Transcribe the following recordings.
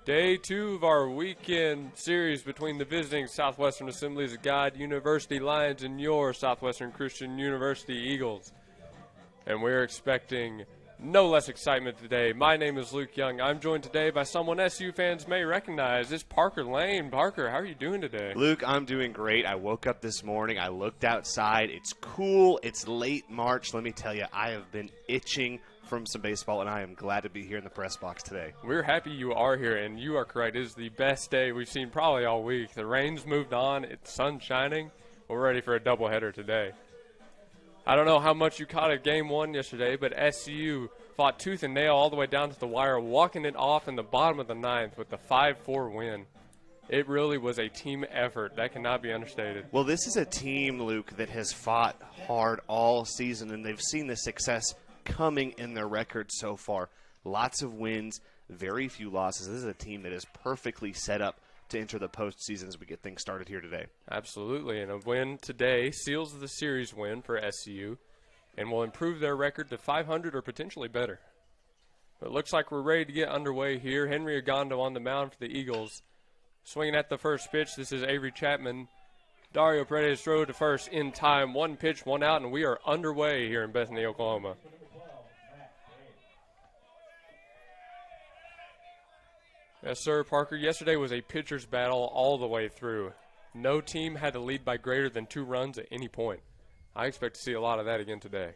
Day 2 of our weekend series between the visiting Southwestern Assemblies of God University Lions and your Southwestern Christian University Eagles. And we're expecting no less excitement today. My name is Luke Young. I'm joined today by someone SU fans may recognize. It's Parker Lane. Parker, how are you doing today? Luke, I'm doing great. I woke up this morning. I looked outside. It's cool. It's late March. Let me tell you, I have been itching from some baseball, and I am glad to be here in the press box today. We're happy you are here, and you are correct. It is the best day we've seen probably all week. The rain's moved on. It's sun shining. We're ready for a doubleheader today. I don't know how much you caught of Game 1 yesterday, but SU fought tooth and nail all the way down to the wire, walking it off in the bottom of the ninth with the 5-4 win. It really was a team effort. That cannot be understated. Well, this is a team, Luke, that has fought hard all season, and they've seen the success coming in their record so far. Lots of wins, very few losses. This is a team that is perfectly set up to enter the postseason as we get things started here today. Absolutely, and a win today seals the series win for SCU and will improve their record to 500 or potentially better. But it looks like we're ready to get underway here. Henry Agondo on the mound for the Eagles. Swinging at the first pitch, this is Avery Chapman. Dario Paredes throw to first in time. One pitch, one out, and we are underway here in Bethany, Oklahoma. Yes, sir, Parker. Yesterday was a pitcher's battle all the way through. No team had to lead by greater than 2 runs at any point. I expect to see a lot of that again today.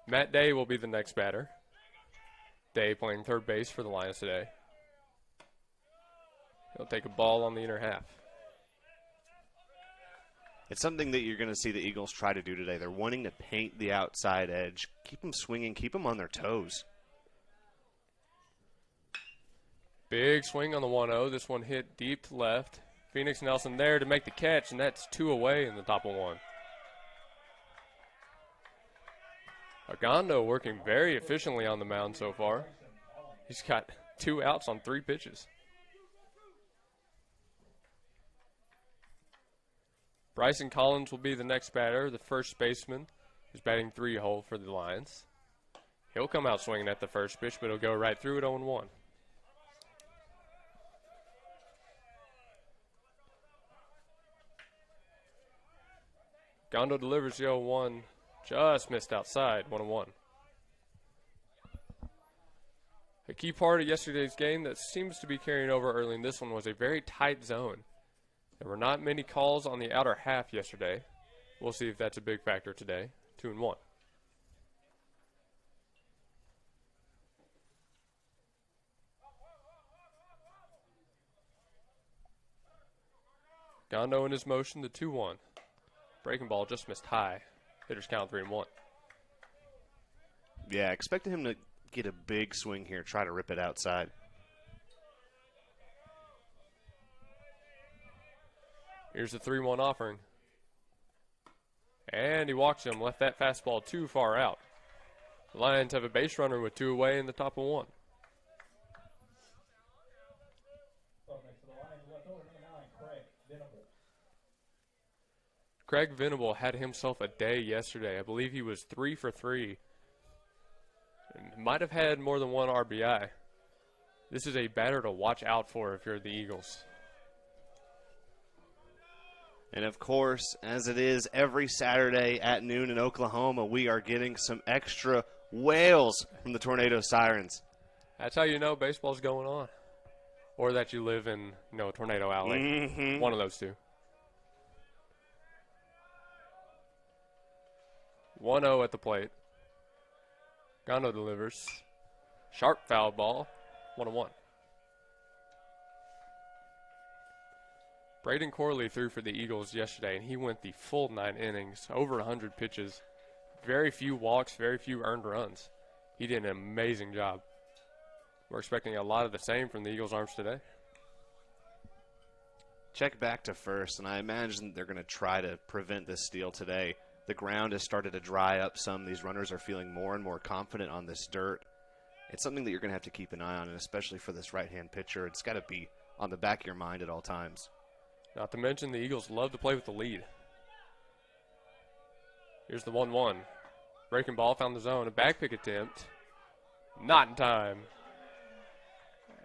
Matt Day will be the next batter. Day playing third base for the Lions today. He'll take a ball on the inner half. It's something that you're going to see the Eagles try to do today. They're wanting to paint the outside edge, keep them swinging, keep them on their toes. Big swing on the 1-0. This one hit deep to left. Phoenix Nelson there to make the catch, and that's 2 away in the top of 1. Agondo working very efficiently on the mound so far. He's got 2 outs on 3 pitches. Bryson Collins will be the next batter, the first baseman, who's batting 3-hole for the Lions. He'll come out swinging at the first pitch, but he'll go right through it 0-1. Gondo delivers the 0-1, just missed outside, 1-1. A key part of yesterday's game that seems to be carrying over early in this one was a very tight zone. There were not many calls on the outer half yesterday. We'll see if that's a big factor today. 2-1. Gondo in his motion, the 2-1. Breaking ball just missed high. Hitters count 3-1. Yeah, expecting him to get a big swing here, try to rip it outside. Here's the 3-1 offering. And he walks him, left that fastball too far out. The Lions have a base runner with 2 away in the top of 1. Craig Venable had himself a day yesterday. I believe he was 3 for 3. And might have had more than 1 RBI. This is a batter to watch out for if you're the Eagles. And, of course, as it is every Saturday at noon in Oklahoma, we are getting some extra wails from the Tornado Sirens. That's how you know baseball's going on. Or that you live in, Tornado Alley. Mm-hmm. One of those two. 1-0 at the plate. Gondo delivers. Sharp foul ball. 1-1. Braden Corley threw for the Eagles yesterday, and he went the full 9 innings, over 100 pitches, very few walks, very few earned runs. He did an amazing job. We're expecting a lot of the same from the Eagles' arms today. Check back to first, and I imagine they're going to try to prevent this steal today. The ground has started to dry up some. These runners are feeling more and more confident on this dirt. It's something that you're going to have to keep an eye on, and especially for this right-hand pitcher, it's got to be on the back of your mind at all times. Not to mention the Eagles love to play with the lead. Here's the 1-1. Breaking ball, found the zone. A back pick attempt. Not in time.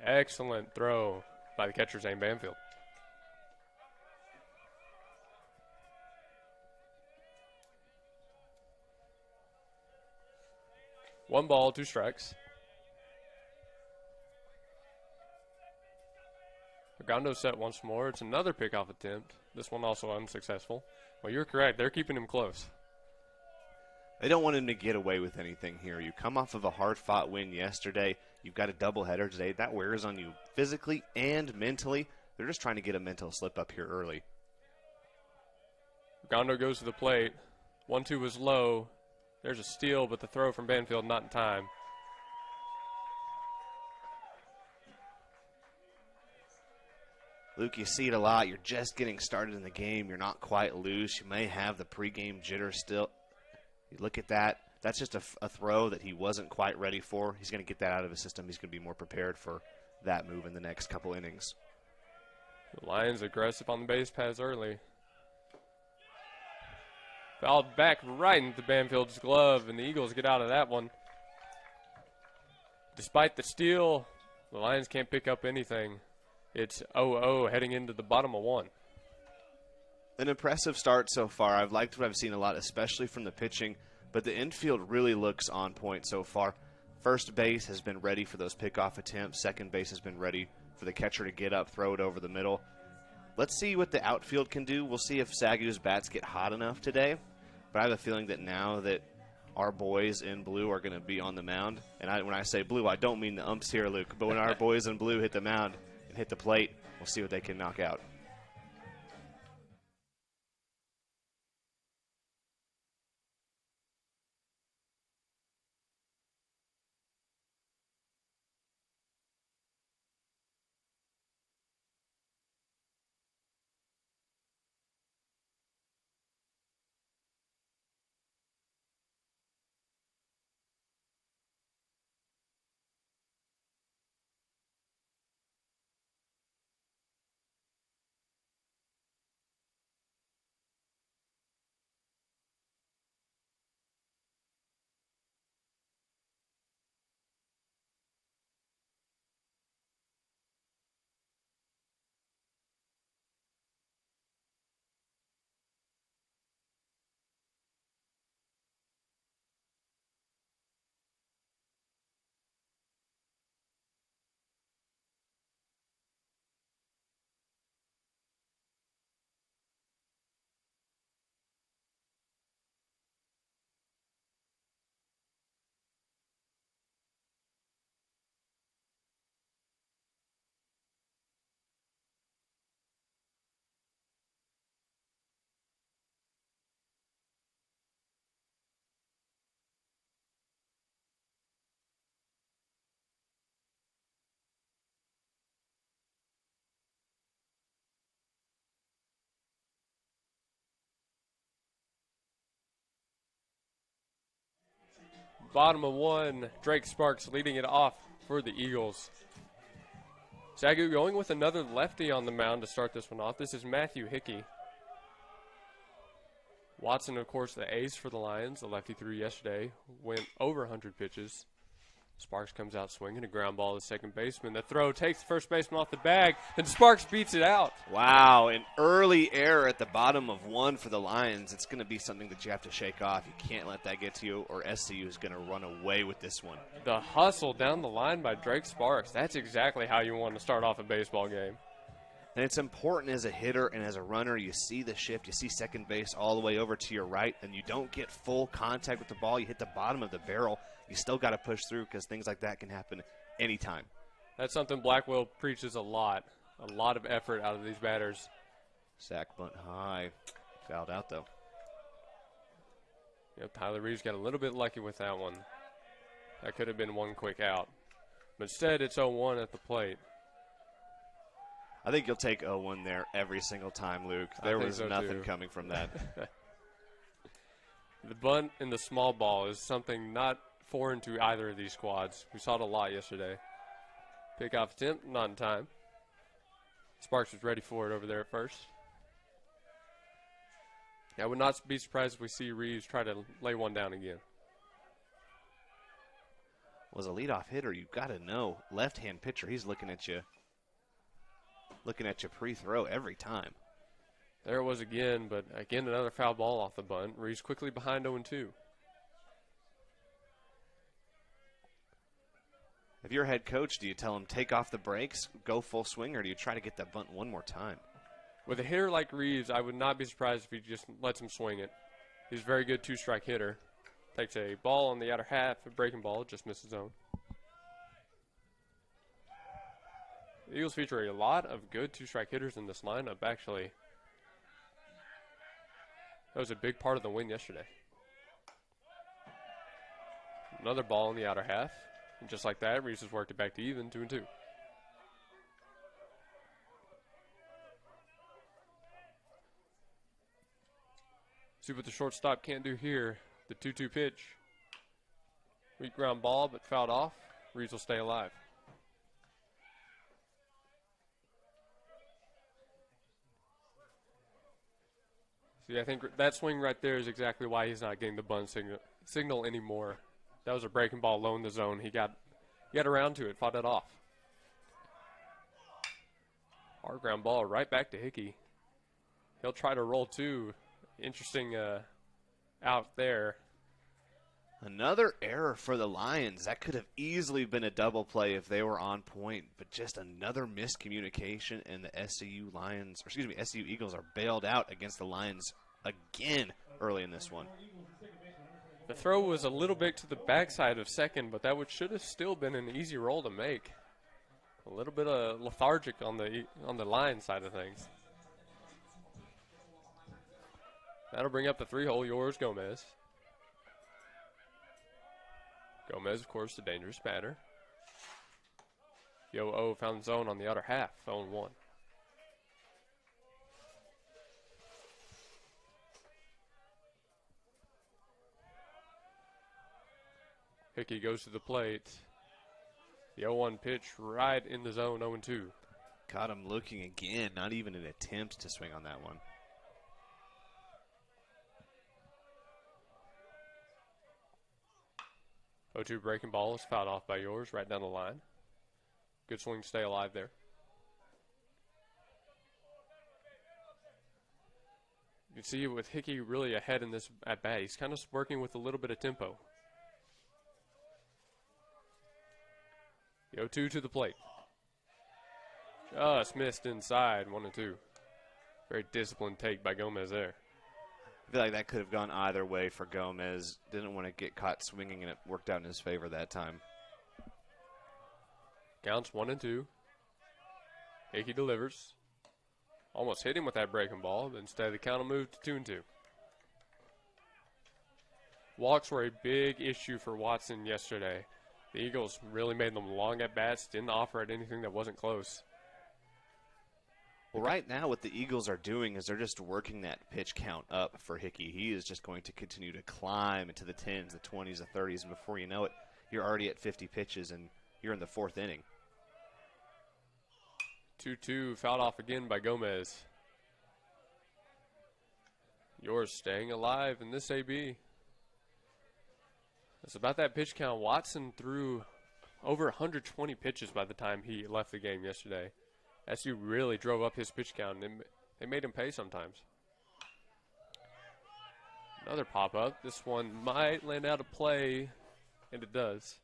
Excellent throw by the catcher, Zane Banfield. One ball, 2 strikes. Ogando set once more. It's another pickoff attempt. This one also unsuccessful. Well, you're correct. They're keeping him close. They don't want him to get away with anything here. You come off of a hard-fought win yesterday. You've got a doubleheader today. That wears on you physically and mentally. They're just trying to get a mental slip up here early. Ogando goes to the plate. 1-2 was low. There's a steal, but the throw from Banfield not in time. Luke, you see it a lot. You're just getting started in the game. You're not quite loose. You may have the pregame jitter still. You look at that. That's just a throw that he wasn't quite ready for. He's going to get that out of his system. He's going to be more prepared for that move in the next couple innings. The Lions aggressive on the base paths early. Fouled back right into Banfield's glove, and the Eagles get out of that one. Despite the steal, the Lions can't pick up anything. It's 0-0 heading into the bottom of 1. An impressive start so far. I've liked what I've seen a lot, especially from the pitching, but the infield really looks on point so far. First base has been ready for those pickoff attempts. Second base has been ready for the catcher to get up, throw it over the middle. Let's see what the outfield can do. We'll see if Sagu's bats get hot enough today, but I have a feeling that now that our boys in blue are going to be on the mound, and when I say blue, I don't mean the umps here, Luke, but when our boys in blue hit the mound and hit the plate, we'll see what they can knock out. Bottom of 1, Drake Sparks leading it off for the Eagles. Sagu going with another lefty on the mound to start this one off. This is Matthew Hickey. Watson, of course, the ace for the Lions. The lefty threw yesterday, went over 100 pitches. Sparks comes out swinging, a ground ball to second baseman. The throw takes the first baseman off the bag, and Sparks beats it out. Wow, an early error at the bottom of 1 for the Lions. It's going to be something that you have to shake off. You can't let that get to you, or SCU is going to run away with this one. The hustle down the line by Drake Sparks. That's exactly how you want to start off a baseball game. And it's important as a hitter and as a runner. You see the shift. You see second base all the way over to your right, and you don't get full contact with the ball. You hit the bottom of the barrel. You still got to push through because things like that can happen anytime. That's something Blackwell preaches a lot of effort out of these batters. Sack bunt high. Fouled out, though. Yep, Tyler Reeves got a little bit lucky with that one. That could have been one quick out. But instead, it's 0-1 at the plate. I think you'll take 0-1 there every single time, Luke. There was so nothing too. coming from that. The bunt in the small ball is something not foreign to either of these squads. We saw it a lot yesterday. Pickoff attempt, not in time. Sparks was ready for it over there at first. I would not be surprised if we see Reeves try to lay one down again. was a leadoff hitter, you've got to know. Left-hand pitcher, he's looking at you pre-throw every time. There it was again, but again another foul ball off the bunt. Reeves quickly behind 0-2. If you're head coach, do you tell him take off the brakes, go full swing, or do you try to get that bunt one more time? With a hitter like Reeves, I would not be surprised if he just lets him swing it. He's a very good two-strike hitter. Takes a ball on the outer half, a breaking ball, just misses zone. The Eagles feature a lot of good two-strike hitters in this lineup, actually. That was a big part of the win yesterday. Another ball in the outer half. And just like that, Reeves has worked it back to even, 2-2. See what the shortstop can't do here. The 2-2 pitch. Weak ground ball, but fouled off. Reeves will stay alive. See, I think that swing right there is exactly why he's not getting the bunt signal anymore. That was a breaking ball low in the zone. He got around to it, fought it off. Hard ground ball right back to Hickey. He'll try to roll two. Interesting out there. Another error for the Lions. That could have easily been a double play if they were on point, but just another miscommunication, and the SU Eagles are bailed out against the Lions again early in this one. The throw was a little bit to the backside of second, but that should have still been an easy roll to make. A little bit of lethargic on the line side of things. That'll bring up the 3-hole, Yours Gomez. Gomez, of course, the dangerous batter. Yo-Oh found zone on the outer half, 0-1. Hickey goes to the plate. The 0-1 pitch right in the zone, 0-2. Caught him looking again, not even an attempt to swing on that one. 0-2 breaking ball is fouled off by Yours right down the line. Good swing to stay alive there. You can see with Hickey really ahead in this at bat, he's kind of working with a little bit of tempo. The 0-2 to the plate. Just missed inside, 1-2. Very disciplined take by Gomez there. I feel like that could have gone either way for Gomez. Didn't want to get caught swinging, and it worked out in his favor that time. Counts 1-2. Hickey delivers. Almost hit him with that breaking ball, but instead the count will move to 2-2. Walks were a big issue for Watson yesterday. The Eagles really made them long at bats, didn't offer at anything that wasn't close. Well, right now what the Eagles are doing is they're just working that pitch count up for Hickey. He is just going to continue to climb into the 10s, the 20s, the 30s, and before you know it, you're already at 50 pitches and you're in the 4th inning. 2-2, fouled off again by Gomez. Yours staying alive in this AB. It's about that pitch count. Watson threw over 120 pitches by the time he left the game yesterday. SU really drove up his pitch count, and they made him pay sometimes. Another pop-up. This one might land out of play, and it does.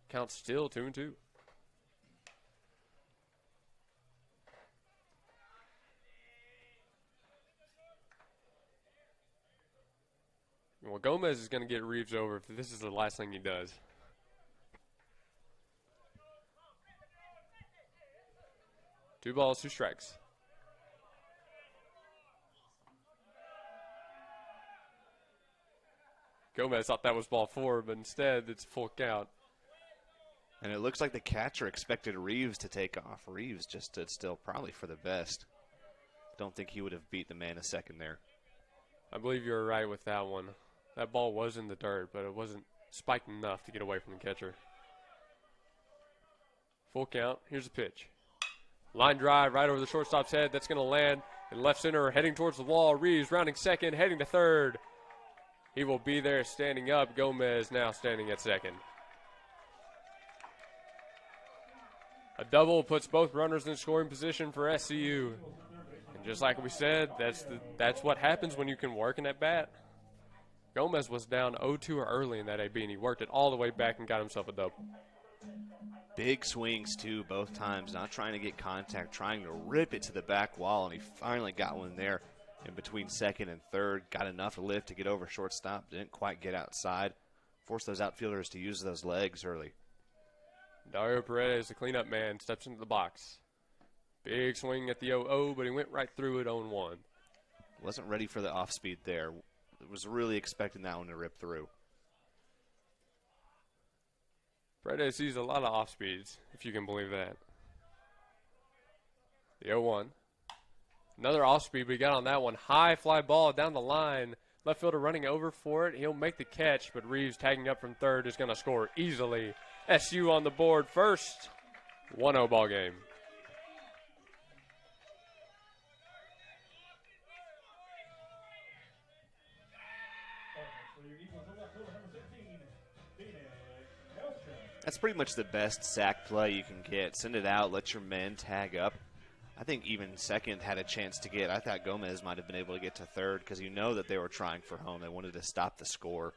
Count still 2-2. Well, Gomez is going to get Reeves over if this is the last thing he does. Two balls, two strikes. Gomez thought that was ball 4, but instead it's full count. And it looks like the catcher expected Reeves to take off. Reeves just stood still, probably for the best. Don't think he would have beat the man a second there. I believe you're right with that one. That ball was in the dirt, but it wasn't spiked enough to get away from the catcher. Full count. Here's the pitch. Line drive right over the shortstop's head. That's going to land in left center, heading towards the wall. Reeves rounding second, heading to third. He will be there standing up. Gomez now standing at second. A double puts both runners in scoring position for SCU. And just like we said, that's what happens when you can work in at bat. Gomez was down 0-2 early in that AB, and he worked it all the way back and got himself a double. Big swings, too, both times. Not trying to get contact, trying to rip it to the back wall, and he finally got one there in between second and third. Got enough lift to get over shortstop. Didn't quite get outside. Forced those outfielders to use those legs early. Dario Paredes, the cleanup man, steps into the box. Big swing at the 0-0, but he went right through it 0-1. Wasn't ready for the off-speed there. Was really expecting that one to rip through. Paredes sees a lot of off speeds, if you can believe that. The 0-1. Another off speed, but he got on that one. High fly ball down the line. Left fielder running over for it. He'll make the catch, but Reeves tagging up from third is going to score easily. SU on the board first. 1-0 ball game. That's pretty much the best sack play you can get. Send it out, let your men tag up. I think even second had a chance to get. I thought Gomez might have been able to get to third because you know that they were trying for home. They wanted to stop the score.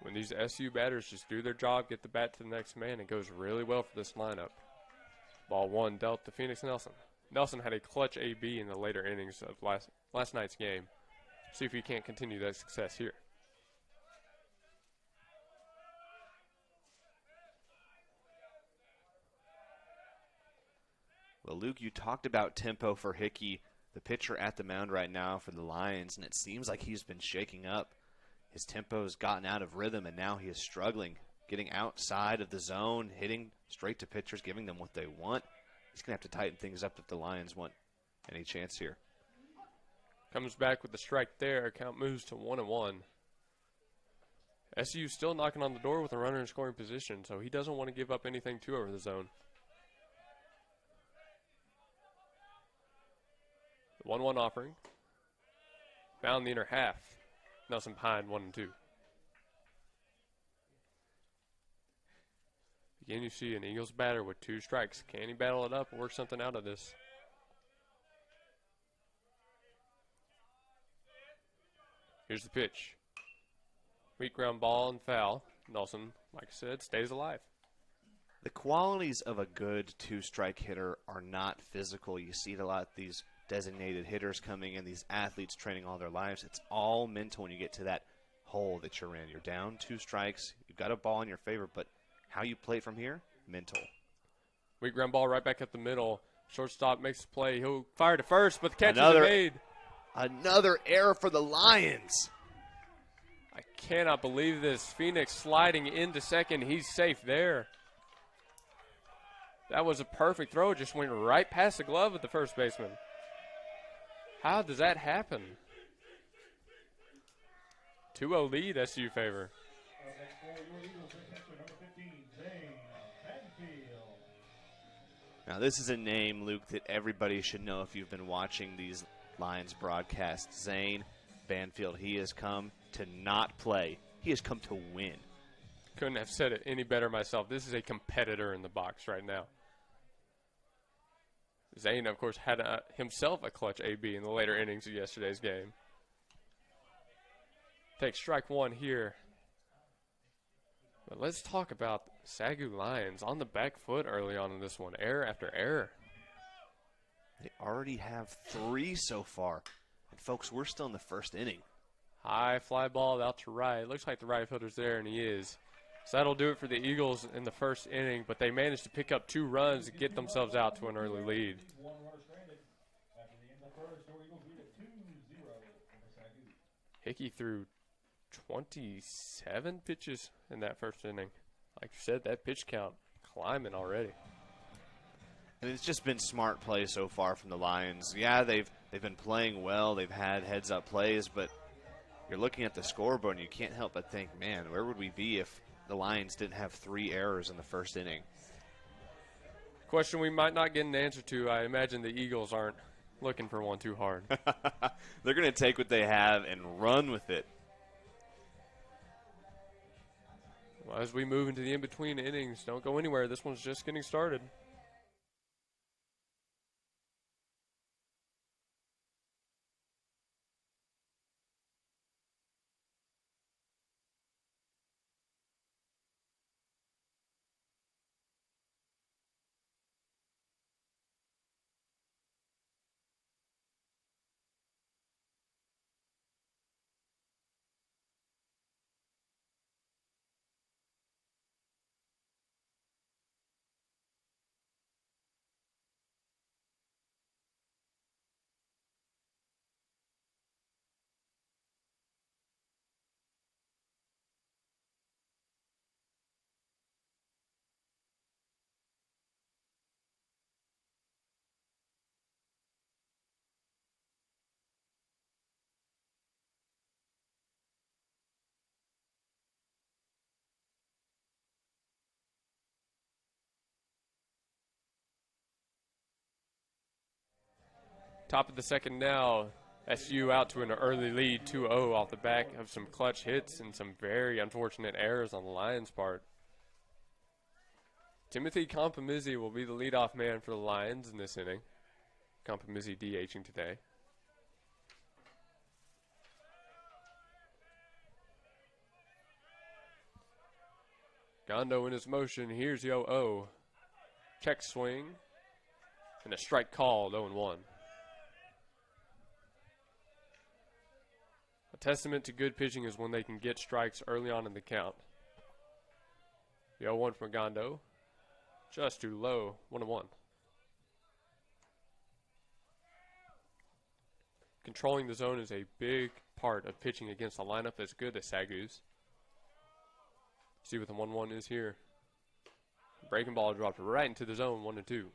When these SU batters just do their job, get the bat to the next man, it goes really well for this lineup. Ball one dealt to Phoenix Nelson. Nelson had a clutch AB in the later innings of last night's game. See if he can't continue that success here. Well, Luke, you talked about tempo for Hickey, the pitcher at the mound right now for the Lions, and it seems like he's been shaking up. His tempo's gotten out of rhythm, and now he is struggling, getting outside of the zone, hitting straight to pitchers, giving them what they want. He's going to have to tighten things up if the Lions want any chance here. Comes back with the strike there. Count moves to 1-1. SU still knocking on the door with a runner in scoring position, so he doesn't want to give up anything too over the zone. The 1-1 offering. Found the inner half. Nelson behind 1-2. Again, you see an Eagles batter with 2 strikes. Can he battle it up and work something out of this? Here's the pitch. Weak ground ball and foul. Nelson, like I said, stays alive. The qualities of a good 2-strike hitter are not physical. You see it a lot, these designated hitters coming in, these athletes training all their lives. It's all mental when you get to that hole that you're in. You're down 2 strikes. You've got a ball in your favor, but how you play from here, mental. Weak ground ball right back at the middle. Shortstop makes the play. He'll fire to first, but the catch is made. Another error for the Lions. I cannot believe this. Phoenix sliding into second. He's safe there. That was a perfect throw. Just went right past the glove of the first baseman. How does that happen? 2-0 lead, SU favor. Now, this is a name, Luke, that everybody should know if you've been watching these Lions broadcasts. Zane Banfield. He has come to not play. He has come to win. Couldn't have said it any better myself. This is a competitor in the box right now. Zane, of course, had himself a clutch AB in the later innings of yesterday's game. Takes strike one here. But let's talk about Sagu Lions on the back foot early on in this one. Error after error. They already have 3 so far. And, folks, we're still in the first inning. High fly ball out to right. Looks like the right fielder's there, and he is. So that'll do it for the Eagles in the first inning, but they managed to pick up 2 runs to get themselves out to an early lead. Hickey threw 27 pitches in that first inning. Like you said, that pitch count climbing already. And it's just been smart play so far from the Lions. Yeah, they've been playing well. They've had heads-up plays, but you're looking at the scoreboard and you can't help but think, man, where would we be if the Lions didn't have 3 errors in the first inning? Question we might not get an answer to. I imagine the Eagles aren't looking for one too hard. They're going to take what they have and run with it. Well, as we move into the in-between innings, don't go anywhere. This one's just getting started. Top of the second now. SU out to an early lead, 2-0 off the back of some clutch hits and some very unfortunate errors on the Lions' part. Timothy Compomizzi will be the leadoff man for the Lions in this inning. Compomizzi DHing today. Gondo in his motion. Here's the 0-0. Check swing. And a strike called, 0-1. A testament to good pitching is when they can get strikes early on in the count. The 0-1 from Gondo. Just too low, 1-1. Controlling the zone is a big part of pitching against a lineup as good as Sagu's. See what the 1-1 is here. Breaking ball dropped right into the zone, 1-2.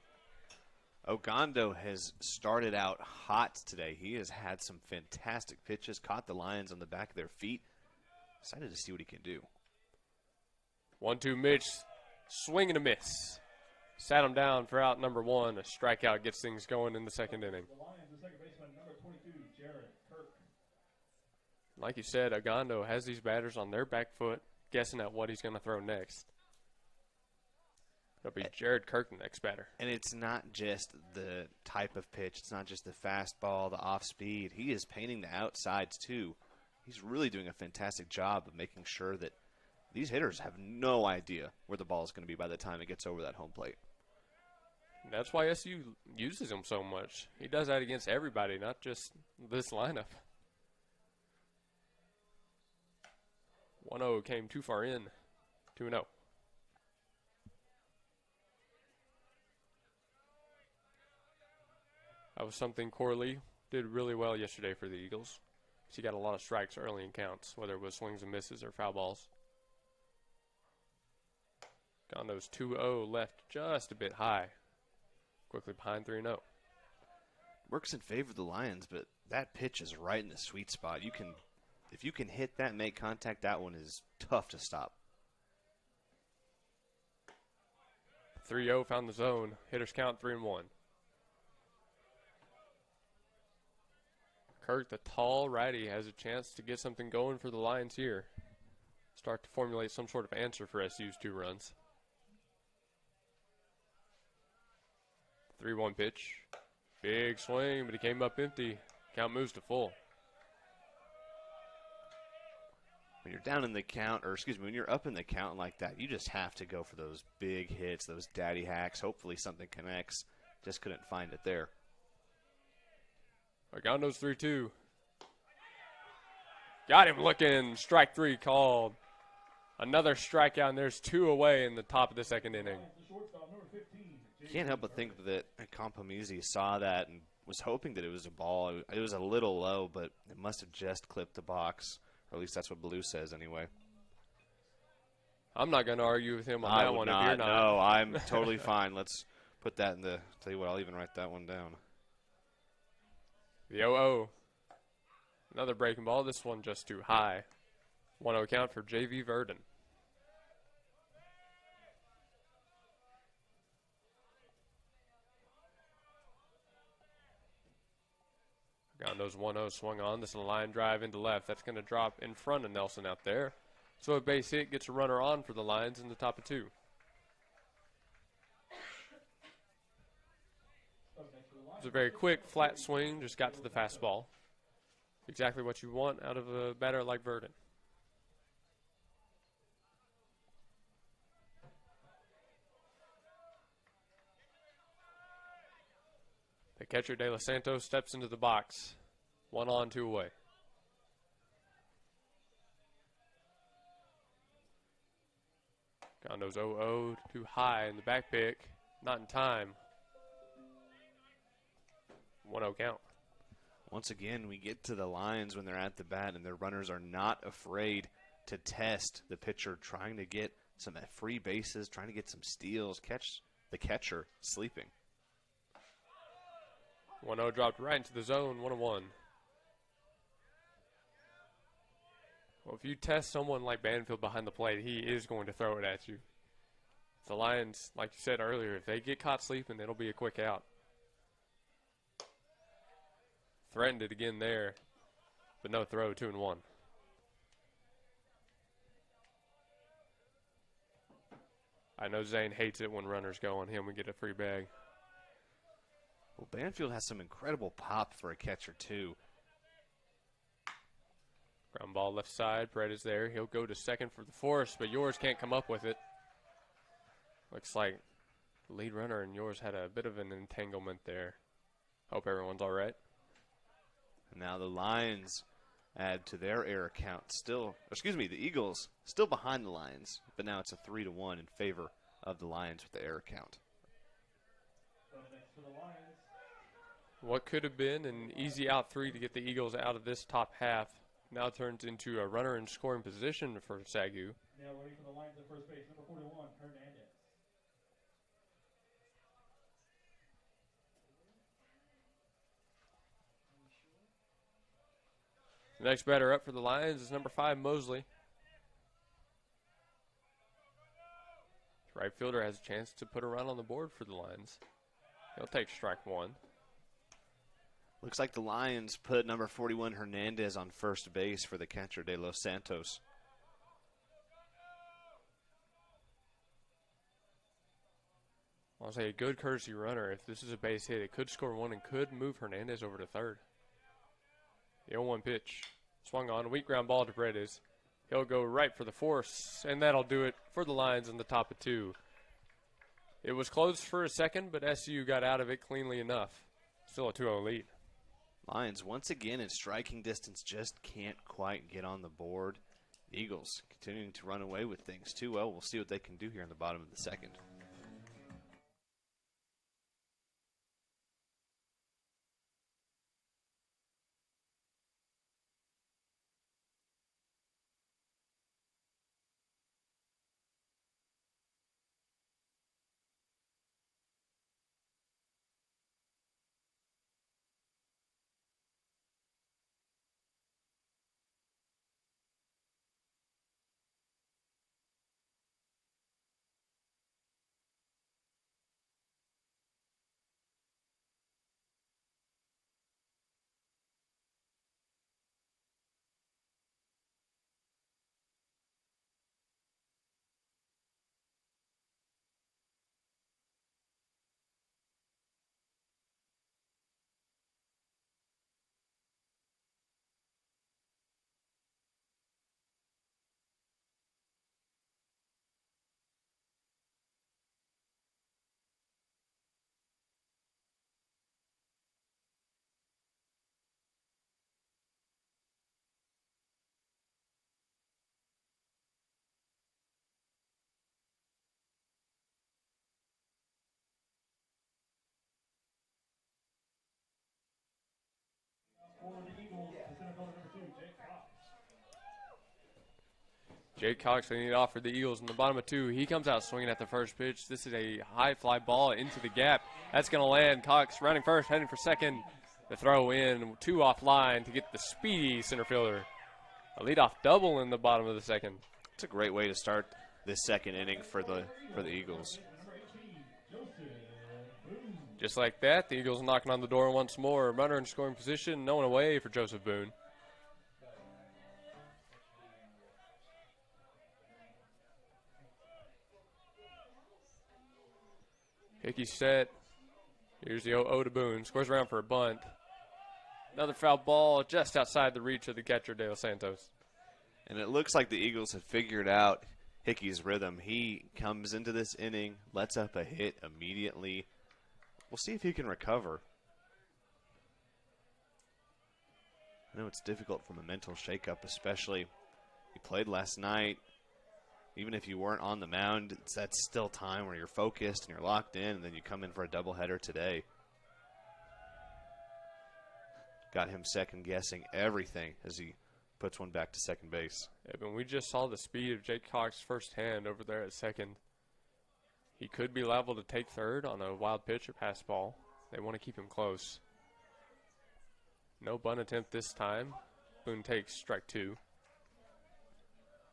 Ogando has started out hot today. He has had some fantastic pitches, caught the Lions on the back of their feet. Excited to see what he can do. 1-2 Mitch, swing and a miss. Sat him down for out number 1. A strikeout gets things going in the second inning. The Lions, the second baseman, number 22, Jared Kirk. Like you said, Ogando has these batters on their back foot, guessing at what he's going to throw next. It'll be Jared Kirk, the next batter. And it's not just the type of pitch. It's not just the fastball, the off speed. He is painting the outsides, too. He's really doing a fantastic job of making sure that these hitters have no idea where the ball is going to be by the time it gets over that home plate. That's why SU uses him so much. He does that against everybody, not just this lineup. 1-0 came too far in. 2-0. That was something Corley did really well yesterday for the Eagles. He got a lot of strikes early in counts, whether it was swings and misses or foul balls. Gondo's 2-0 left just a bit high. Quickly behind 3-0. Works in favor of the Lions, but that pitch is right in the sweet spot. If you can hit that and make contact, that one is tough to stop. 3-0 found the zone. Hitters count 3-1. Kirk, the tall righty, has a chance to get something going for the Lions here. Start to formulate some sort of answer for SU's 2 runs. 3-1 pitch. Big swing, but he came up empty. Count moves to full. When you're down in the count, or excuse me, when you're up in the count like that, you just have to go for those big hits, those daddy hacks. Hopefully something connects. Just couldn't find it there. Ogando's 3-2. Got him looking. Strike 3 called. Another strikeout, and there's 2 away in the top of the second inning. Can't help but think that Compomizzi saw that and was hoping that it was a ball. It was a little low, but it must have just clipped the box. Or at least that's what Blue says anyway. I'm not going to argue with him on that one if you're not. No, I'm totally fine. Let's put that in the – tell you what, I'll even write that one down. The 0-0. Another breaking ball. This one just too high. 1-0 count for J.V. Verdon. Gondo's 1-0 swung on. This is a line drive into left. That's going to drop in front of Nelson out there. So a base hit gets a runner on for the Lions in the top of 2. It was a very quick, flat swing, just got to the fastball. Exactly what you want out of a batter like Verdon. The catcher, De Los Santos, steps into the box. 1 on, 2 away. Gondo's 0-0, too high in the back pick. Not in time. 1-0 count. Once again, we get to the Lions when they're at the bat, and their runners are not afraid to test the pitcher, trying to get some free bases, trying to get some steals, catch the catcher sleeping. 1-0 dropped right into the zone, 1-1. Well, if you test someone like Banfield behind the plate, he is going to throw it at you. The Lions, like you said earlier, if they get caught sleeping, it'll be a quick out. Threatened it again there, but no throw, 2-1. I know Zane hates it when runners go on him and get a free bag. Well, Banfield has some incredible pop for a catcher, too. Ground ball left side, Paredes there. He'll go to second for the force, but yours can't come up with it. Looks like the lead runner and yours had a bit of an entanglement there. Hope everyone's all right. Now the Lions add to their error count. The Eagles still behind the Lions, but now it's a 3-1 in favor of the Lions with the error count. What could have been an easy out 3 to get the Eagles out of this top half now turns into a runner in scoring position for Sagu. Now ready for the Lions at first base, number 41, Hernandez. The next batter up for the Lions is number 5, Mosley. Right fielder has a chance to put a run on the board for the Lions. He'll take strike 1. Looks like the Lions put number 41 Hernandez on first base for the catcher, De Los Santos. I'll say a good courtesy runner. If this is a base hit, it could score 1 and could move Hernandez over to third. The 0-1 pitch. Swung on. Weak ground ball to Paredes. He'll go right for the force, and that'll do it for the Lions in the top of 2. It was close for a second, but SU got out of it cleanly enough. Still a 2-0 lead. Lions, once again in striking distance, just can't quite get on the board. The Eagles continuing to run away with things too well. We'll see what they can do here in the bottom of the second. For the Eagles, the center fielder, number 2, Jake Cox. Jake Cox leading it off for the Eagles in the bottom of 2. He comes out swinging at the first pitch. This is a high fly ball into the gap. That's going to land. Cox running first, heading for second. The throw in, 2 offline to get the speedy center fielder. A leadoff double in the bottom of the second. It's a great way to start this second inning for the Eagles. Just like that, the Eagles knocking on the door once more. Runner in scoring position, no one away for Joseph Boone. Hickey set. Here's the 0-0 to Boone. Scores around for a bunt. Another foul ball just outside the reach of the catcher, De Los Santos. And it looks like the Eagles have figured out Hickey's rhythm. He comes into this inning, lets up a hit immediately. We'll see if he can recover. I know it's difficult from a mental shakeup, especially. You played last night. Even if you weren't on the mound, that's still time where you're focused and you're locked in, and then you come in for a doubleheader today. Got him second-guessing everything as he puts one back to second base. Yeah, we just saw the speed of Jake Cox firsthand over there at second. He could be liable to take third on a wild pitch or pass ball. They want to keep him close. No bunt attempt this time. Boone takes strike 2.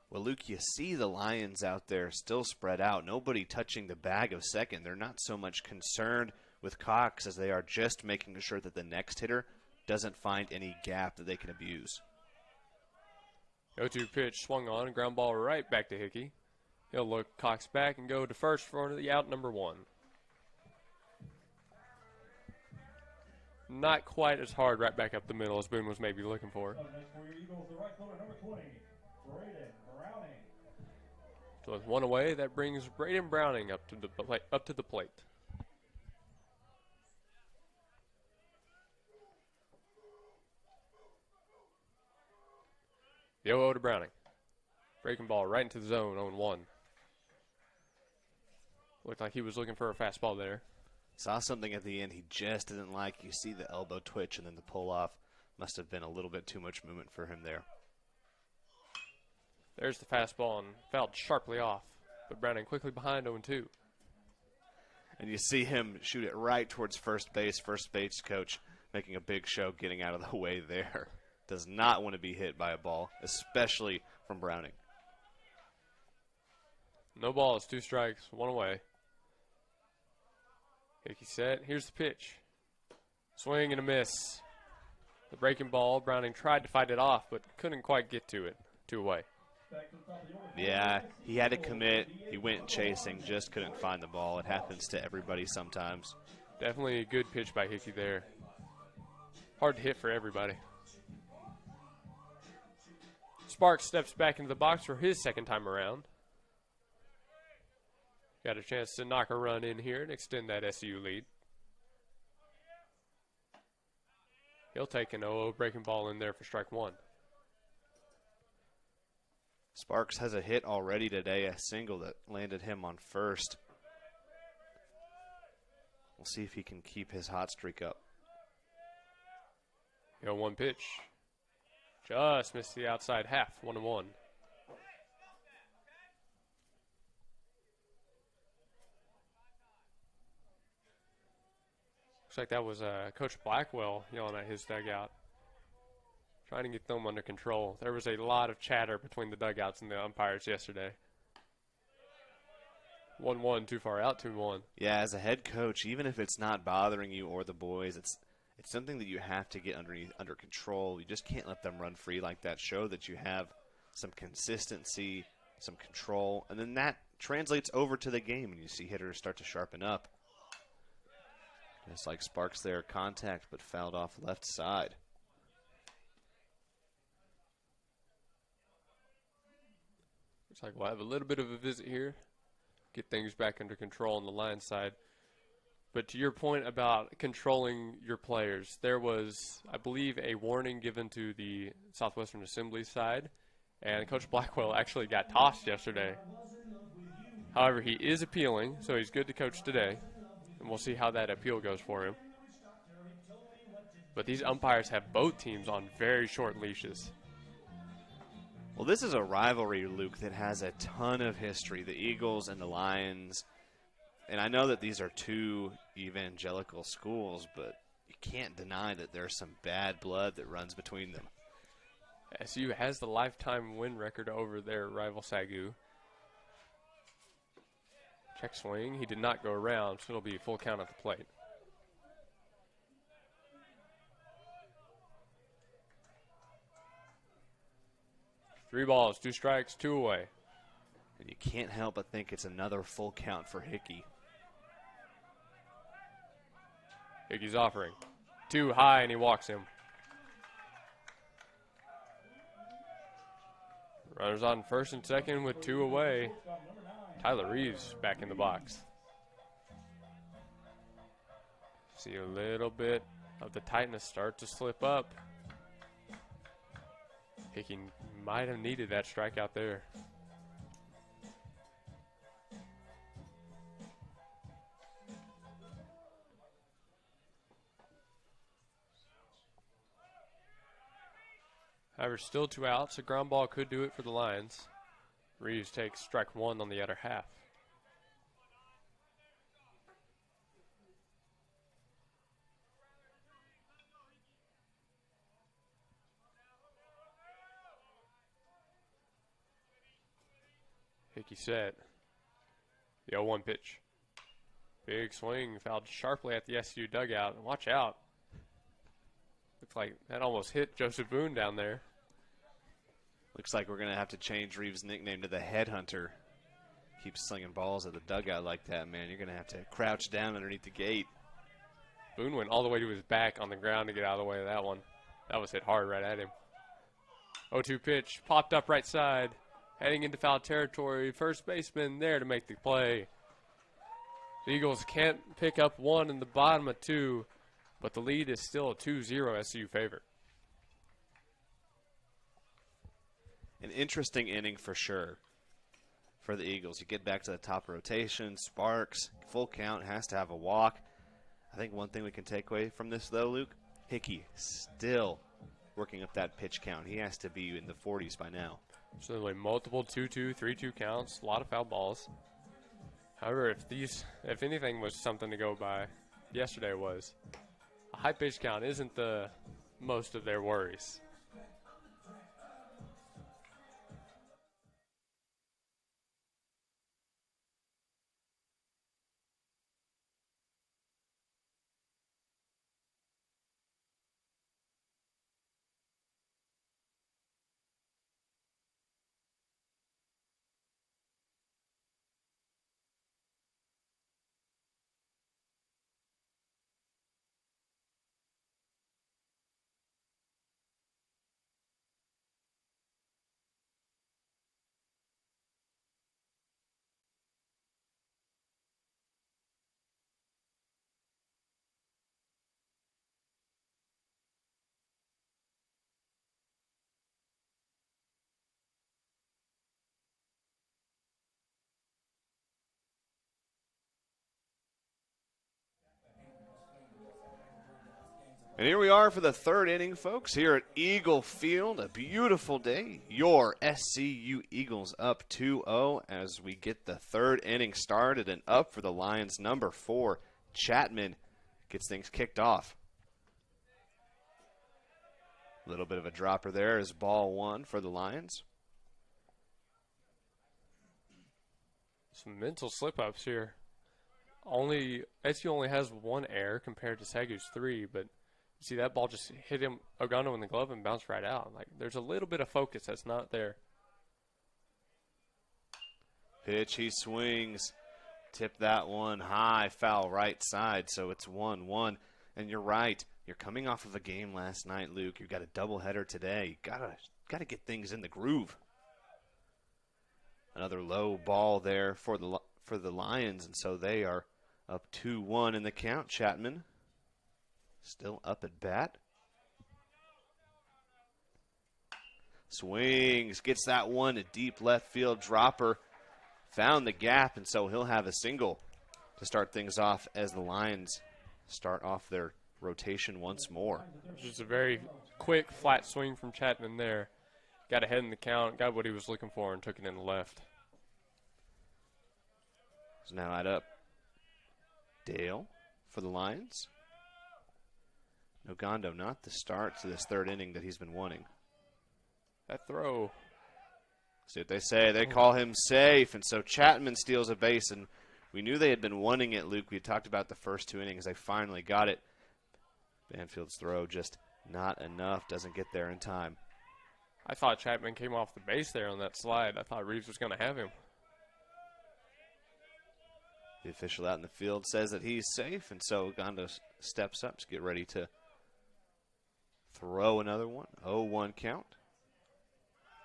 Well, Luke, you see the Lions out there still spread out. Nobody touching the bag of second. They're not so much concerned with Cox as they are just making sure that the next hitter doesn't find any gap that they can abuse. 0-2 pitch swung on, ground ball right back to Hickey. He'll look Cox back and go to first for the out number 1. Not quite as hard right back up the middle as Boone was maybe looking for. Up next for your Eagles, the right fielder, number 20, Braden Browning. So with one away, that brings Braden Browning up to the plate. The 0-0 to Browning. Breaking ball right into the zone, 0-1. Looked like he was looking for a fastball there. Saw something at the end he just didn't like. You see the elbow twitch and then the pull off. Must have been a little bit too much movement for him there. There's the fastball and fouled sharply off. But Browning quickly behind 0-2. And you see him shoot it right towards first base. First base coach making a big show getting out of the way there. Does not want to be hit by a ball, especially from Browning. No balls, 2 strikes, 1 away. Hickey set. Here's the pitch. Swing and a miss. The breaking ball, Browning tried to fight it off, but couldn't quite get to it. 2 away. Yeah, he had to commit. He went chasing, just couldn't find the ball. It happens to everybody sometimes. Definitely a good pitch by Hickey there. Hard to hit for everybody. Sparks steps back into the box for his second time around. Got a chance to knock a run in here and extend that SU lead. He'll take an 0-0 breaking ball in there for strike 1. Sparks has a hit already today, a single that landed him on first. We'll see if he can keep his hot streak up. 0-1 pitch. Just missed the outside half, 1-1. Looks like that was Coach Blackwell yelling at his dugout, trying to get them under control. There was a lot of chatter between the dugouts and the umpires yesterday. 1-1, too far out, 2-1. Yeah, as a head coach, even if it's not bothering you or the boys, it's something that you have to get under control. You just can't let them run free like that. Show that you have some consistency, some control, and then that translates over to the game, and you see hitters start to sharpen up. Just like Sparks there, contact, but fouled off left side. Looks like we'll have a little bit of a visit here. Get things back under control on the line side. But to your point about controlling your players, there was, I believe, a warning given to the Southwestern Assembly side, and Coach Blackwell actually got tossed yesterday. However, he is appealing, so he's good to coach today, and we'll see how that appeal goes for him. But these umpires have both teams on very short leashes. Well, this is a rivalry, Luke, that has a ton of history. The Eagles and the Lions. And I know that these are two evangelical schools, but you can't deny that there's some bad blood that runs between them. SU has the lifetime win record over their rival Sagu. Check swing. He did not go around, so it'll be a full count at the plate. Three balls, 2 strikes, 2 away. And you can't help but think it's another full count for Hickey. Hickey's offering. Too high, and he walks him. Runners on first and second with 2 away. Tyler Reeves back in the box. See a little bit of the tightness start to slip up. Hickey might have needed that strikeout there. However, still 2 outs. A ground ball could do it for the Lions. Reeves takes strike 1 on the other half. Hickey set. The 0-1 pitch. Big swing, fouled sharply at the SU dugout. Watch out. Looks like that almost hit Joseph Boone down there. Looks like we're going to have to change Reeves' nickname to the Headhunter. Keeps slinging balls at the dugout like that, man. You're going to have to crouch down underneath the gate. Boone went all the way to his back on the ground to get out of the way of that one. That was hit hard right at him. 0-2 pitch, popped up right side. Heading into foul territory. First baseman there to make the play. The Eagles can't pick up 1 in the bottom of 2, but the lead is still a 2-0 SU favor. An interesting inning for sure for the Eagles. You get back to the top rotation, Sparks, full count, has to have a walk. I think one thing we can take away from this, though, Luke, Hickey still working up that pitch count. He has to be in the 40s by now. Certainly multiple 2-2, 3-2 counts, a lot of foul balls. However, if anything was something to go by, yesterday was a high pitch count isn't the most of their worries. And here we are for the third inning, folks, here at Eagle Field. A beautiful day. Your SCU Eagles up 2-0 as we get the third inning started, and up for the Lions, number 4, Chapman, gets things kicked off. A little bit of a dropper there is ball 1 for the Lions. Some mental slip-ups here. SU only has 1 error compared to Sagu's 3, but see, that ball just hit him, Ogando, in the glove and bounced right out. Like, there's a little bit of focus that's not there. Pitch, he swings. Tip that one high, foul right side, so it's 1-1. And you're right. You're coming off of a game last night, Luke. You've got a doubleheader today. You gotta get things in the groove. Another low ball there for the Lions, and so they are up 2-1 in the count. Chapman still up at bat. Swings, gets that one to deep left field. Dropper found the gap, and so he'll have a single to start things off as the Lions start off their rotation once more. Just a very quick, flat swing from Chapman there. Got ahead in the count, got what he was looking for, and took it in the left. So now add up Dale for the Lions. Ogando, not the start to this third inning that he's been wanting. That throw. See what they say. They call him safe, and so Chapman steals a base, and we knew they had been wanting it, Luke. We talked about the first 2 innings. They finally got it. Banfield's throw just not enough. Doesn't get there in time. I thought Chapman came off the base there on that slide. I thought Reeves was going to have him. The official out in the field says that he's safe, and so Uganda steps up to get ready to throw another one. 0-1 count.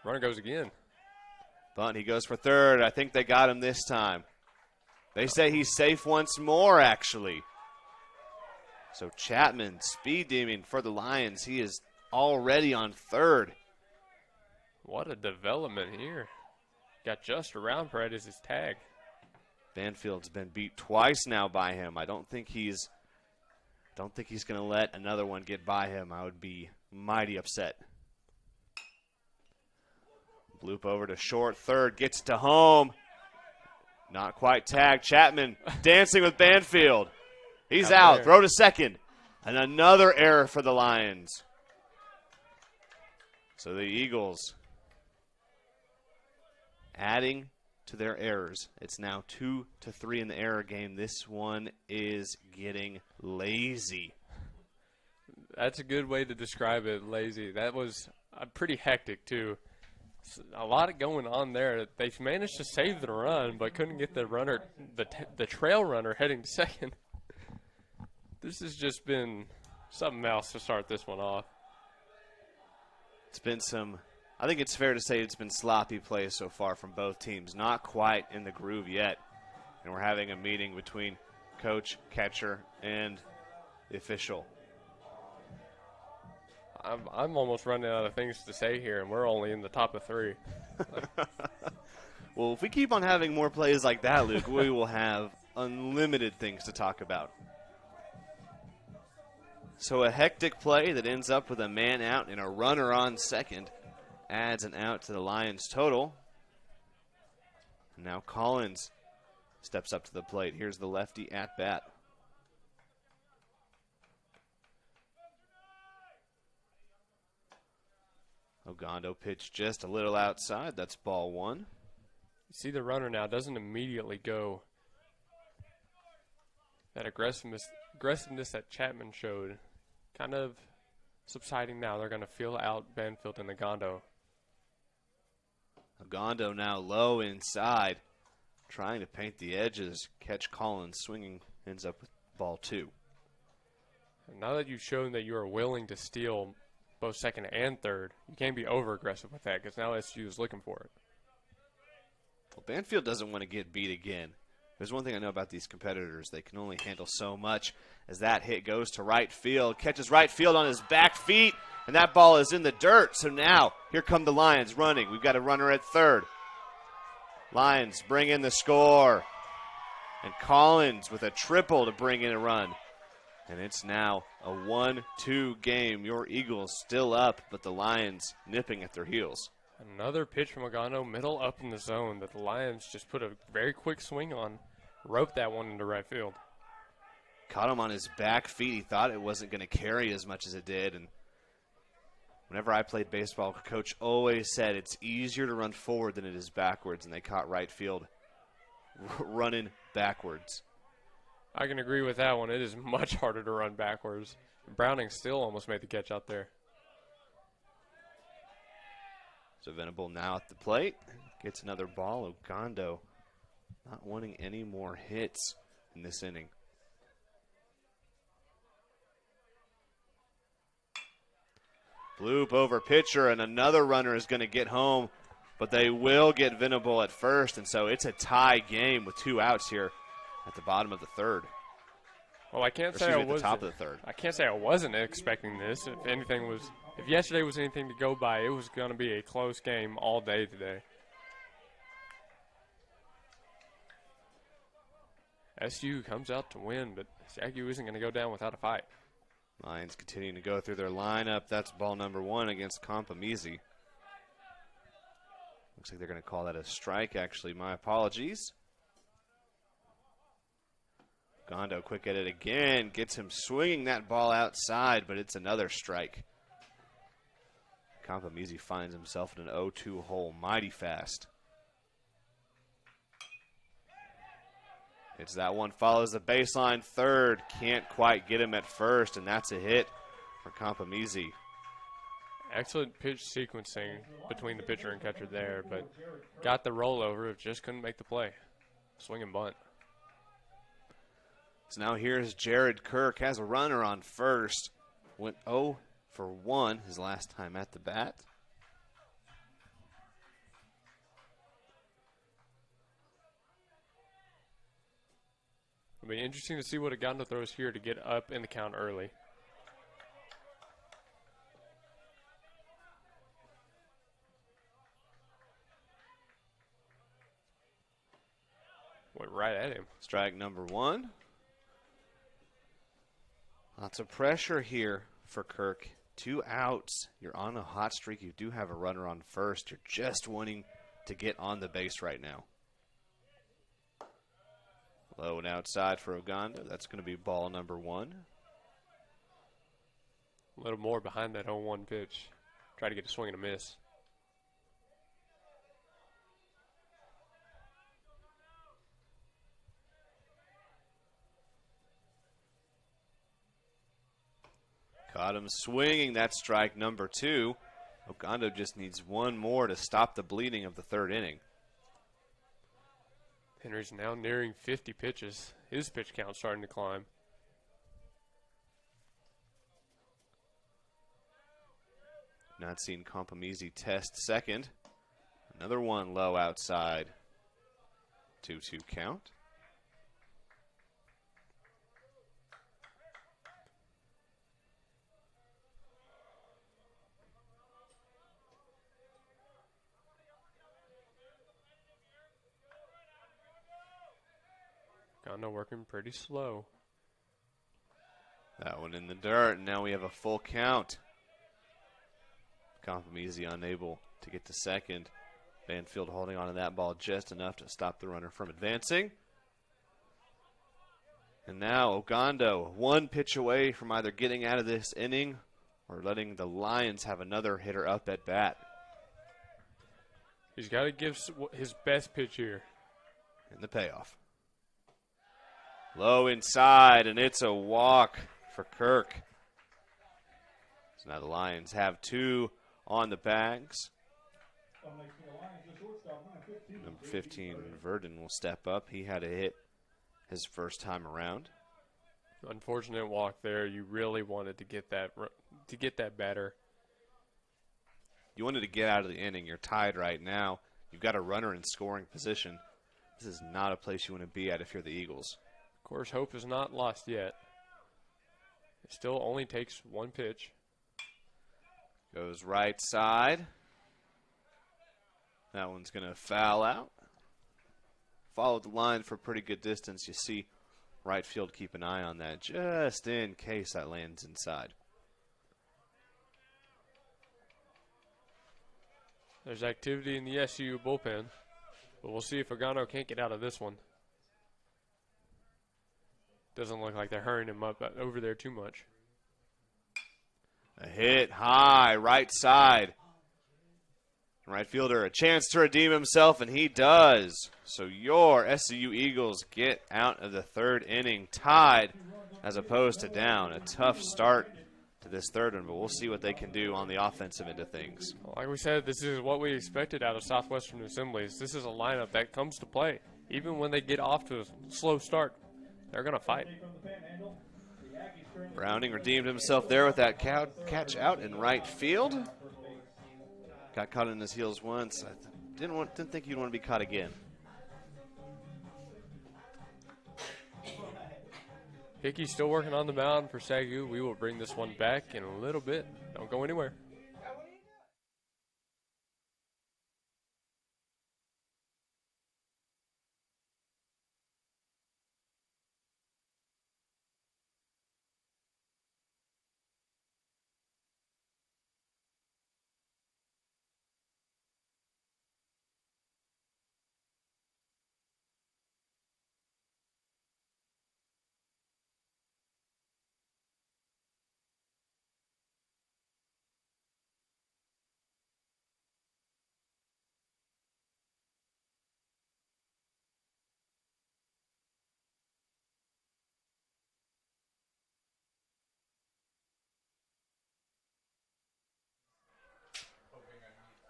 Runner goes again. Bunt, he goes for third. I think they got him this time. They say he's safe once more, actually. So Chapman, speed demon for the Lions. He is already on third. What a development here. Got just around Paredes' tag. Banfield's been beat twice now by him. I don't think he's going to let another one get by him. I would be mighty upset. Bloop over to short third, gets to home. Not quite tagged. Chapman dancing with Banfield. He's out. Throw to second. And another error for the Lions. So the Eagles adding to their errors. It's now 2-3 in the error game. This one is getting lazy. That's a good way to describe it, lazy. That was pretty hectic, too. A lot going on there. They managed to save the run, but couldn't get the runner, the trail runner heading to second. This has just been something else to start this one off. It's been I think it's fair to say it's been sloppy play so far from both teams. Not quite in the groove yet. And we're having a meeting between coach, catcher, and the official. I'm almost running out of things to say here, and we're only in the top of 3. Well, if we keep on having more plays like that, Luke, we will have unlimited things to talk about. So a hectic play that ends up with a man out and a runner on second adds an out to the Lions total. And now Collins steps up to the plate. Here's the lefty at bat. Ogando pitched just a little outside. That's ball 1. You see the runner now doesn't immediately go. That aggressiveness that Chapman showed kind of subsiding now. They're going to feel out Banfield and Ogando. Ogando now low inside, trying to paint the edges. Catch Collins swinging, ends up with ball 2. And now that you've shown that you are willing to steal both second and third, you can't be over-aggressive with that because now SU is looking for it. Well, Banfield doesn't want to get beat again. There's one thing I know about these competitors. They can only handle so much as that hit goes to right field. Catches right field on his back feet, and that ball is in the dirt. So now, here come the Lions running. We've got a runner at third. Lions bring in the score. And Collins with a triple to bring in a run. And it's now a 1-2 game. Your Eagles still up, but the Lions nipping at their heels. Another pitch from Ogando, middle up in the zone that the Lions just put a very quick swing on. Roped that one into right field. Caught him on his back feet. He thought it wasn't going to carry as much as it did. And whenever I played baseball, Coach always said it's easier to run forward than it is backwards. And they caught right field running backwards. I can agree with that one. It is much harder to run backwards. Browning still almost made the catch out there. So Venable now at the plate. Gets another ball. Ogando not wanting any more hits in this inning. Bloop over pitcher, and another runner is going to get home, but they will get Venable at first, and so it's a tie game with 2 outs here at the bottom of the third. Well, I can't Or say excuse I me, at the was top of the third. I can't say I wasn't expecting this. If yesterday was anything to go by, it was going to be a close game all day today. SU comes out to win, but SAGU isn't going to go down without a fight. Lions continuing to go through their lineup. That's ball number 1 against Compamisi. Looks like they're going to call that a strike, actually. My apologies. Gondo quick at it again. Gets him swinging that ball outside, but it's another strike. Compamisi finds himself in an 0-2 hole mighty fast. It's that one, follows the baseline third. Can't quite get him at first, and that's a hit for Compamisi. Excellent pitch sequencing between the pitcher and catcher there, but got the rollover, just couldn't make the play. Swing and bunt. So now here's Jared Kirk, has a runner on first. Went 0 for 1 his last time at the bat. It'll be interesting to see what Ogando throws here to get up in the count early. Went right at him. Strike number 1. Lots of pressure here for Kirk. 2 outs. You're on a hot streak. You do have a runner on first. You're just wanting to get on the base right now. Low and outside for Ogando. That's going to be ball number 1. A little more behind that 0-1 pitch. Try to get a swing and a miss. Caught him swinging. That's strike number 2. Ogando just needs one more to stop the bleeding of the third inning. Henry's now nearing 50 pitches. His pitch count starting to climb. Not seen Compamizi test second. Another one low outside. 2-2 count. Ogando working pretty slow. That one in the dirt, and now we have a full count. Compamizi unable to get to second. Banfield holding on to that ball just enough to stop the runner from advancing. And now Ogando, one pitch away from either getting out of this inning or letting the Lions have another hitter up at bat. He's got to give his best pitch here. And the payoff. Low inside, and it's a walk for Kirk. So now the Lions have 2 on the bags. Number 15, Verdon, will step up. He had a hit his first time around. Unfortunate walk there. You really wanted to get that batter. You wanted to get out of the inning. You're tied right now. You've got a runner in scoring position. This is not a place you want to be at if you're the Eagles. Of course, hope is not lost yet. It still only takes one pitch. Goes right side. That one's going to foul out. Followed the line for a pretty good distance. You see right field keep an eye on that just in case that lands inside. There's activity in the SU bullpen, but we'll see if Ogando can't get out of this one. Doesn't look like they're hurrying him up over there too much. A hit high, right side. Right fielder, a chance to redeem himself, and he does. So your SCU Eagles get out of the third inning tied as opposed to down. A tough start to this third one, but we'll see what they can do on the offensive end of things. Like we said, this is what we expected out of Southwestern Assemblies. This is a lineup that comes to play. Even when they get off to a slow start, they're going to fight. Browning redeemed himself there with that catch out in right field. Got caught in his heels once. I didn't think he'd want to be caught again. Hickey's still working on the mound for Sagu. We will bring this one back in a little bit. Don't go anywhere.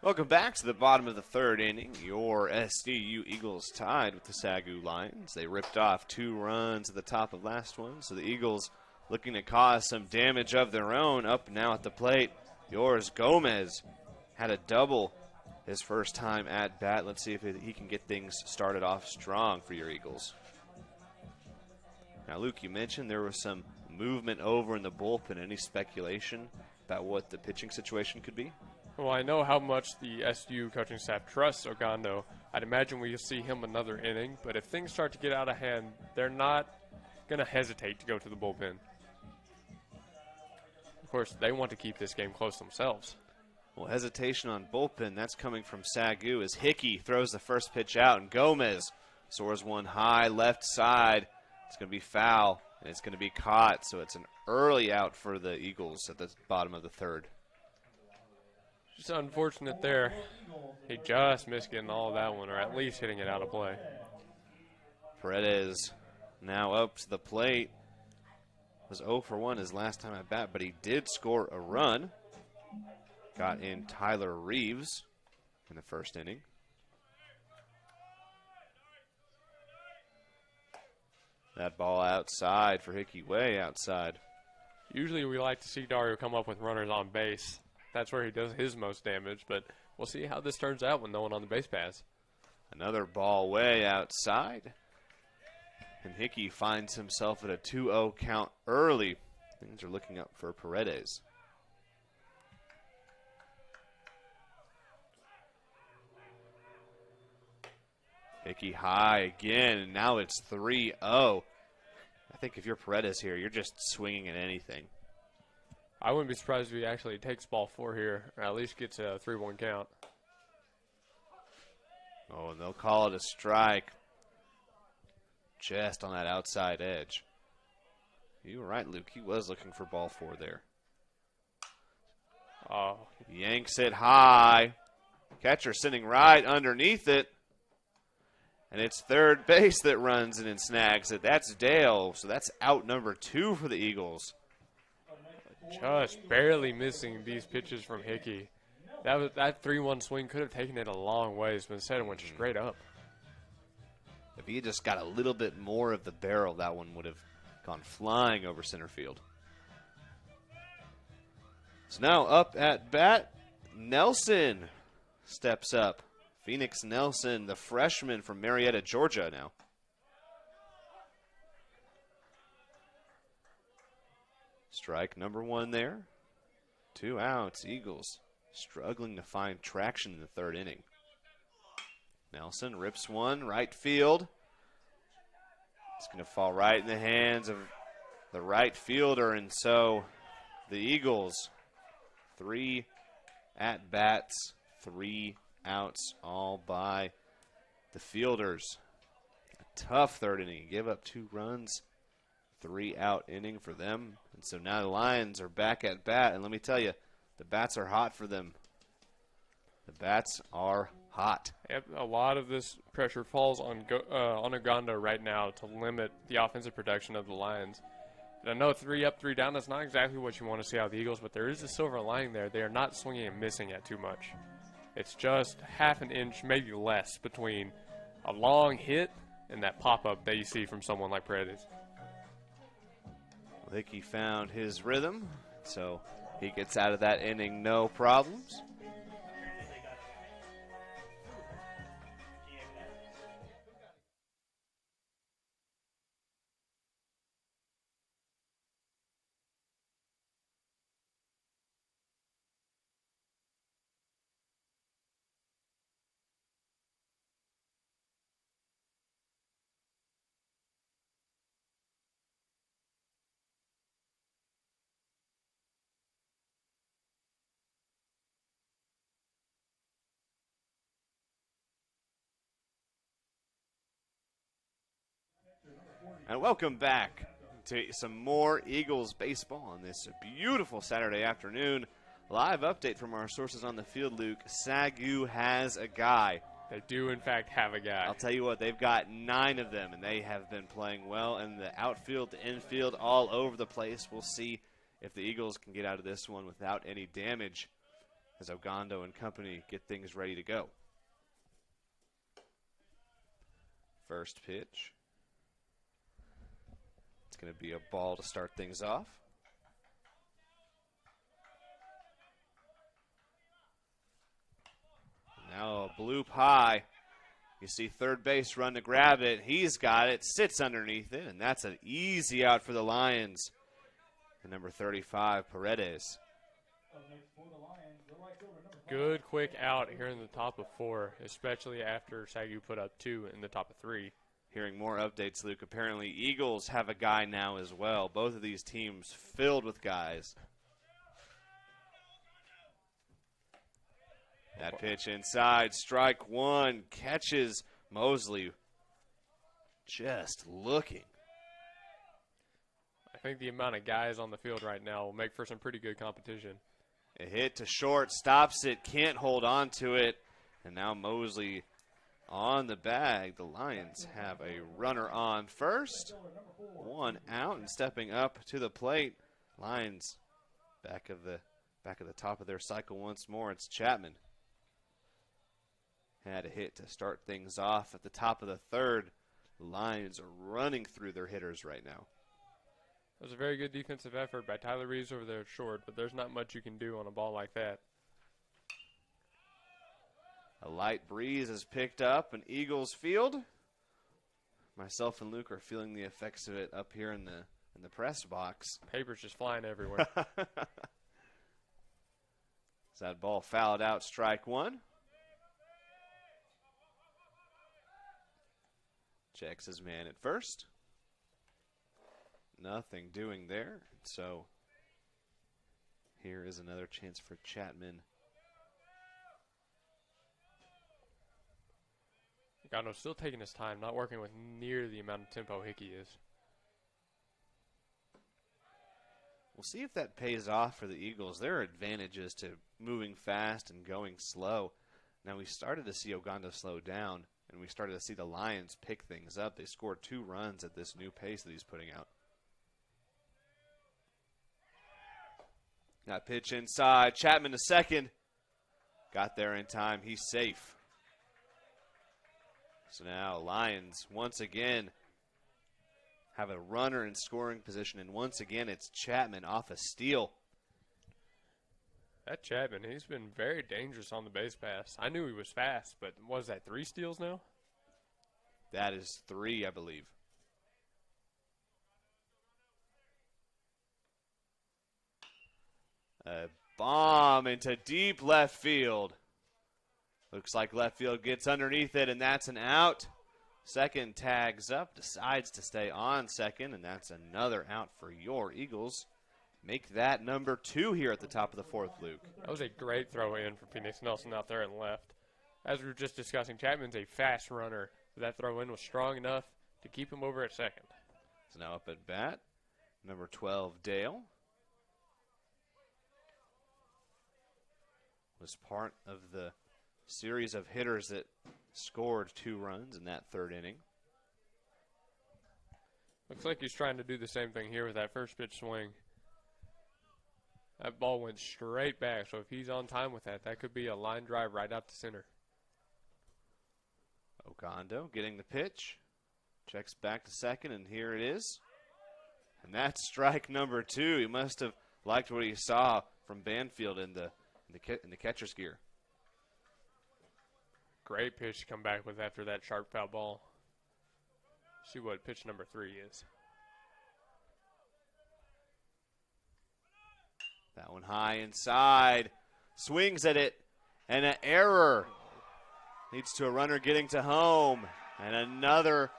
Welcome back to the bottom of the third inning. Your SDU Eagles tied with the Sagu Lions. They ripped off 2 runs at the top of last one, so the Eagles looking to cause some damage of their own. Up now at the plate, yours Gomez had a double his first time at bat. Let's see if he can get things started off strong for your Eagles. Now, Luke, you mentioned there was some movement over in the bullpen. Any speculation about what the pitching situation could be? Well, I know how much the SU coaching staff trusts Ogando. I'd imagine we'll see him another inning, but if things start to get out of hand, they're not going to hesitate to go to the bullpen. Of course, they want to keep this game close themselves. Well, hesitation on bullpen, that's coming from Sagu as Hickey throws the first pitch out, and Gomez soars one high left side. It's going to be foul, and it's going to be caught, so it's an early out for the Eagles at the bottom of the third. Just unfortunate there. He just missed getting all of that one, or at least hitting it out of play. Paredes now up to the plate. Was 0 for 1 his last time at bat, but he did score a run. Got in Tyler Reeves in the first inning. That ball outside for Hickey, way outside. Usually we like to see Dario come up with runners on base. That's where he does his most damage, but we'll see how this turns out with no one on the base paths. Another ball way outside. And Hickey finds himself at a 2-0 count early. Things are looking up for Paredes. Hickey high again, and now it's 3-0. I think if you're Paredes here, you're just swinging at anything. I wouldn't be surprised if he actually takes ball 4 here, or at least gets a 3-1 count. Oh, and they'll call it a strike. Just on that outside edge. You were right, Luke. He was looking for ball 4 there. Oh, Yanks it high. Catcher sitting right underneath it. And it's third base that runs in and snags it. That's Dale. So that's out number 2 for the Eagles. just barely missing these pitches from Hickey. That 3-1 swing could have taken it a long ways, but instead it went straight up. If he just got a little bit more of the barrel, that one would have gone flying over center field. So now up at bat, Nelson steps up. Phoenix Nelson, the freshman from Marietta, Georgia now. Strike number 1 there. 2 outs. Eagles struggling to find traction in the third inning. Nelson rips one, right field. It's going to fall right in the hands of the right fielder, and so the Eagles, 3 at-bats, 3 outs, all by the fielders. A tough third inning. Give up 2 runs, 3-out inning for them. And so now the Lions are back at bat, and let me tell you, the bats are hot for them. The bats are hot. Yep, a lot of this pressure falls on Ogando right now to limit the offensive production of the Lions. And I know 3 up, 3 down, that's not exactly what you want to see out of the Eagles, but there is a silver lining there. They are not swinging and missing at too much. It's just half an inch, maybe less, between a long hit and that pop-up that you see from someone like Paredes. I think he found his rhythm, so he gets out of that inning no problems. And welcome back to some more Eagles baseball on this beautiful Saturday afternoon. Live update from our sources on the field, Luke. Sagu has a guy. They do, in fact, have a guy. I'll tell you what, they've got 9 of them, and they have been playing well. And the outfield, the infield, all over the place. We'll see if the Eagles can get out of this one without any damage. as Ogando and company get things ready to go. First pitch. It's going to be a ball to start things off. Now a bloop high. You see third base run to grab it. He's got it, sits underneath it, and that's an easy out for the Lions. And number 35, Paredes. Good quick out here in the top of 4, especially after Sagu put up 2 in the top of 3. Hearing more updates, Luke. Apparently, Eagles have a guy now as well. Both of these teams filled with guys. That pitch inside, strike one, catches Mosley. Just looking. I think the amount of guys on the field right now will make for some pretty good competition. A hit to short, stops it, can't hold on to it. And now Mosley on the bag. The Lions have a runner on first. 1 out, and stepping up to the plate. Lions back of the top of their cycle once more. It's Chapman. Had a hit to start things off at the top of the third. The Lions are running through their hitters right now. It was a very good defensive effort by Tyler Reeves over there at short, but there's not much you can do on a ball like that. A light breeze is picked up in Eagles field. Myself and Luke are feeling the effects of it up here in the press box. Paper's just flying everywhere. As that ball fouled out, strike one. Checks his man at first. Nothing doing there. So here is another chance for Chapman. Ogando still taking his time, not working with near the amount of tempo Hickey is. We'll see if that pays off for the Eagles. There are advantages to moving fast and going slow. Now we started to see Ogando slow down, and we started to see the Lions pick things up. They scored 2 runs at this new pace that he's putting out. That pitch inside. Chapman to second. Got there in time. He's safe. So now Lions once again have a runner in scoring position, and once again it's Chapman off a steal. That Chapman, he's been very dangerous on the base pass. I knew he was fast, but was that 3 steals now? That is 3, I believe. A bomb into deep left field. Looks like left field gets underneath it, and that's an out. Second tags up, decides to stay on second, and that's another out for your Eagles. Make that number 2 here at the top of the 4th, Luke. That was a great throw in for Phoenix Nelson out there and left. As we were just discussing, Chapman's a fast runner. That throw in was strong enough to keep him over at second. So now up at bat, number 12, Dale. Was part of the series of hitters that scored 2 runs in that 3rd inning. Looks like he's trying to do the same thing here with that first pitch swing. That ball went straight back, so if he's on time with that, that could be a line drive right out to center. Ogando getting the pitch. Checks back to second, and here it is. And that's strike number 2. He must have liked what he saw from Banfield in the catcher's gear. Great pitch to come back with after that sharp foul ball. See what pitch number 3 is. That one high inside. Swings at it. And an error. Leads to a runner getting to home. And another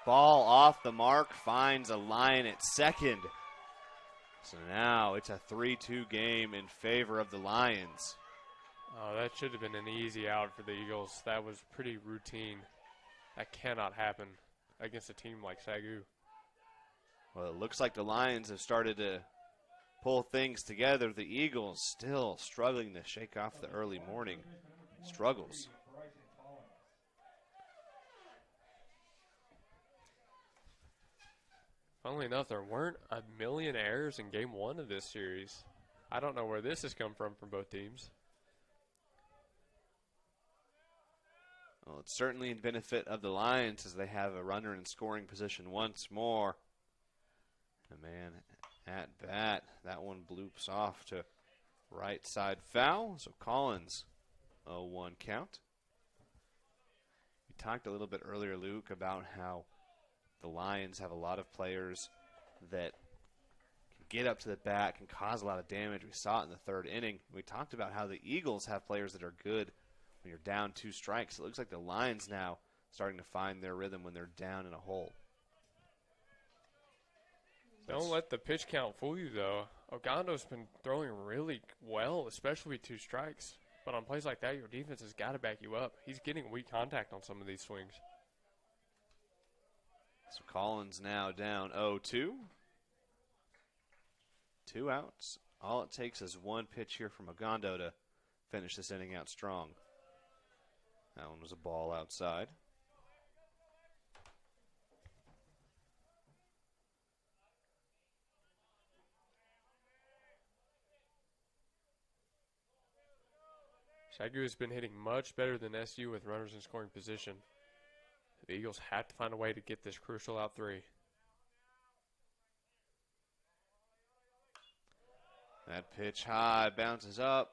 ball off the mark. Finds a line at second. So now it's a 3-2 game in favor of the Lions. Oh, that should have been an easy out for the Eagles. That was pretty routine. That cannot happen against a team like Sagu. Well, it looks like the Lions have started to pull things together. The Eagles still struggling to shake off the early morning struggles. Funnily enough, there weren't a million errors in game 1 of this series. I don't know where this has come from both teams. Well, it's certainly in benefit of the Lions as they have a runner in scoring position once more. A man at bat. That one bloops off to right side foul. So Collins, 0-1 count. We talked a little bit earlier, Luke, about how the Lions have a lot of players that can get up to the bat, can cause a lot of damage. We saw it in the third inning. We talked about how the Eagles have players that are good when you're down 2 strikes. It looks like the Lions now starting to find their rhythm when they're down in a hole. Don't let the pitch count fool you, though. Ogando's been throwing really well, especially with 2 strikes. But on plays like that, your defense has got to back you up. He's getting weak contact on some of these swings. So Collins now down 0-2. 2 outs. All it takes is 1 pitch here from Ogando to finish this inning out strong. That one was a ball outside. Shagu has been hitting much better than SU with runners in scoring position. The Eagles have to find a way to get this crucial out 3. That pitch high, bounces up.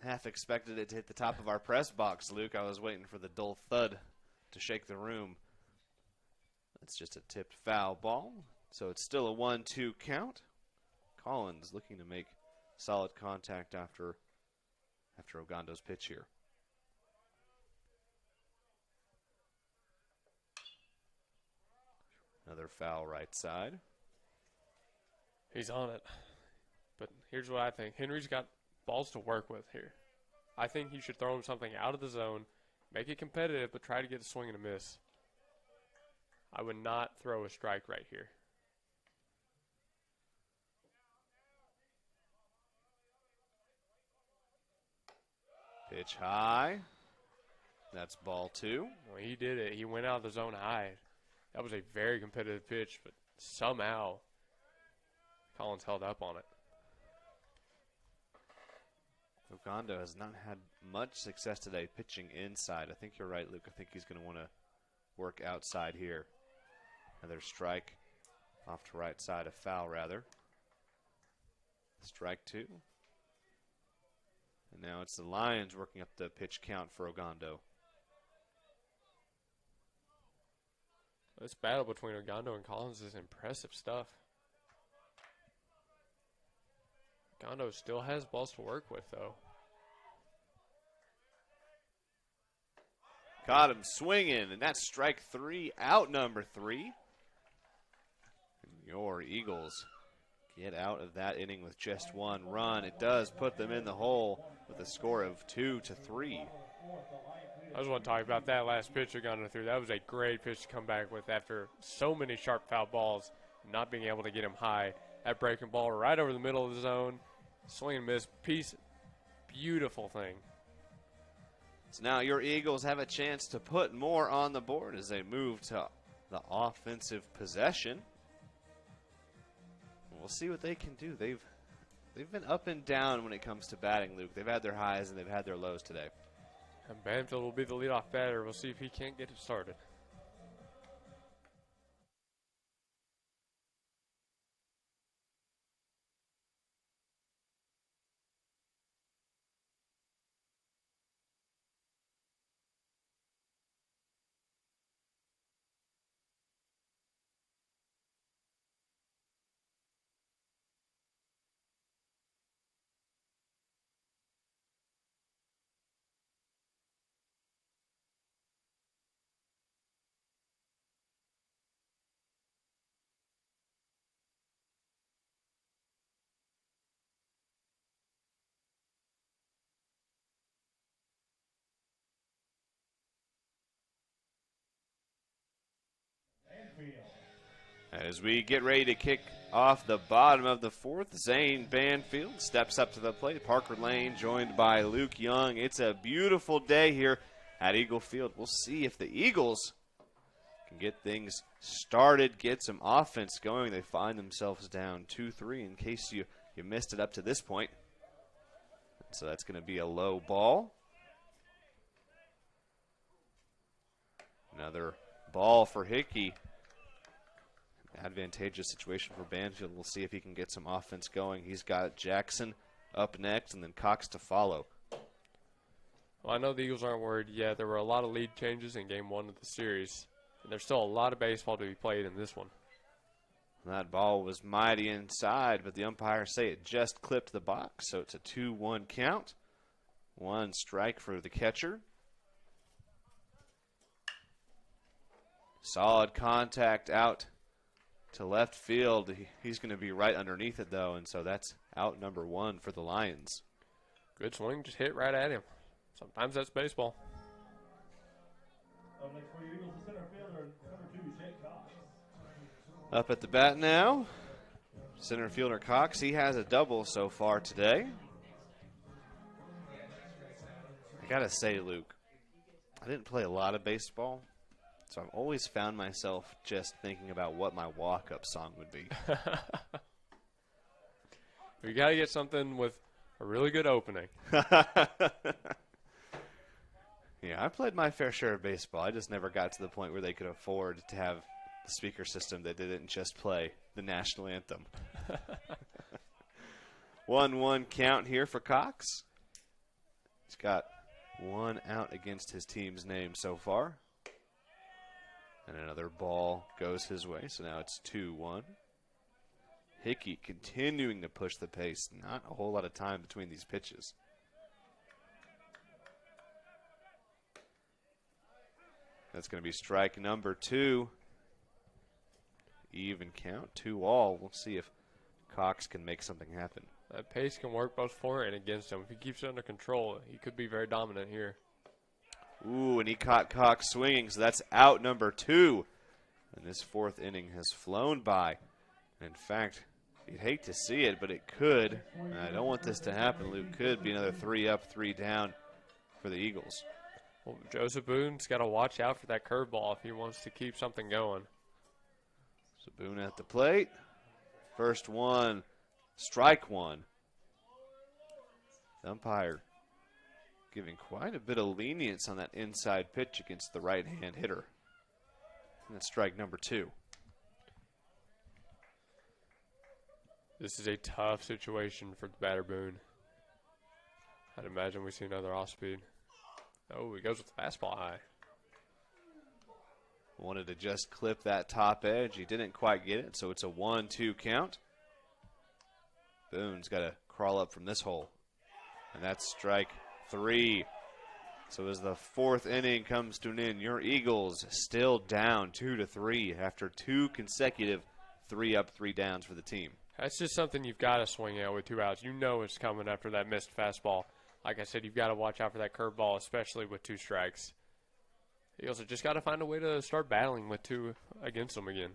Half expected it to hit the top of our press box, Luke. I was waiting for the dull thud to shake the room. That's just a tipped foul ball. So it's still a 1-2 count. Collins looking to make solid contact after Ogando's pitch here. Another foul right side. He's on it. But here's what I think. Henry's got balls to work with here. I think you should throw him something out of the zone, make it competitive, but try to get a swing and a miss. I would not throw a strike right here. Pitch high. That's ball 2. Well, he did it. He went out of the zone high. That was a very competitive pitch, but somehow Collins held up on it. Ogando has not had much success today pitching inside. I think you're right, Luke. I think he's going to want to work outside here. Another strike off to right side, a foul rather. Strike 2. And now it's the Lions working up the pitch count for Ogando. This battle between Ogando and Collins is impressive stuff. Ogando still has balls to work with, though. Caught him swinging, and that's strike 3, out number 3. And your Eagles get out of that inning with just 1 run. It does put them in the hole with a score of 2-3. I just want to talk about that last pitch Ogando threw. That was a great pitch to come back with after so many sharp foul balls, not being able to get him high. That breaking ball right over the middle of the zone. Swing and miss piece. Beautiful thing. So now your Eagles have a chance to put more on the board as they move to the offensive possession. We'll see what they can do. They've been up and down when it comes to batting, Luke. They've had their highs and they've had their lows today. And Banfield will be the leadoff batter. We'll see if he can't get it started. As we get ready to kick off the bottom of the 4th, Zane Banfield steps up to the plate. Parker Lane joined by Luke Young. It's a beautiful day here at Eagle Field. We'll see if the Eagles can get things started, get some offense going. They find themselves down 2-3. In case you You missed it up to this point. So that's going to be a low ball. Another ball for Hickey. Advantageous situation for Banfield. We'll see if he can get some offense going. He's got Jackson up next and then Cox to follow. Well, I know the Eagles aren't worried yet. There were a lot of lead changes in game one of the series, and there's still a lot of baseball to be played in this one. That ball was mighty inside, but the umpires say it just clipped the box, so it's a 2-1 count. 1 strike for the catcher. Solid contact out to left field. He's going to be right underneath it, though, and so that's out number 1 for the Lions. Good swing, just hit right at him. Sometimes that's baseball. Up next for your Eagles, the center fielder, number 2, Jake Cox. Up at the bat now, center fielder Cox. He has a double so far today. I gotta say, Luke, I didn't play a lot of baseball, so I've always found myself just thinking about what my walk-up song would be. We got to get something with a really good opening. Yeah, I played my fair share of baseball. I just never got to the point where they could afford to have the speaker system that didn't just play the national anthem. 1-1 count here for Cox. He's got 1 out against his team's name so far. And another ball goes his way, so now it's 2-1. Hickey continuing to push the pace. Not a whole lot of time between these pitches. That's going to be strike number 2. Even count, 2-all. We'll see if Cox can make something happen. That pace can work both for and against him. If he keeps it under control, he could be very dominant here. Ooh, and he caught Cox swinging, so that's out number 2. And this 4th inning has flown by. And in fact, you'd hate to see it, but it could. And I don't want this to happen, Luke. Could be another 3 up, 3 down for the Eagles. Well, Joseph Boone's got to watch out for that curveball if he wants to keep something going. So Boone at the plate. First one, strike 1. The umpire giving quite a bit of lenience on that inside pitch against the right-hand hitter. And that's strike number 2. This is a tough situation for the batter Boone. I'd imagine we see another off-speed. Oh, he goes with the fastball high. Wanted to just clip that top edge. He didn't quite get it, so it's a 1-2 count. Boone's got to crawl up from this hole. And that's strike 3. So as the 4th inning comes to an end, your Eagles still down 2-3 after 2 consecutive 3 up, 3 downs for the team. That's just something you've got to swing at with 2 outs. You know it's coming after that missed fastball. Like I said, you've got to watch out for that curveball, especially with 2 strikes. Eagles have just got to find a way to start battling with 2 against them again.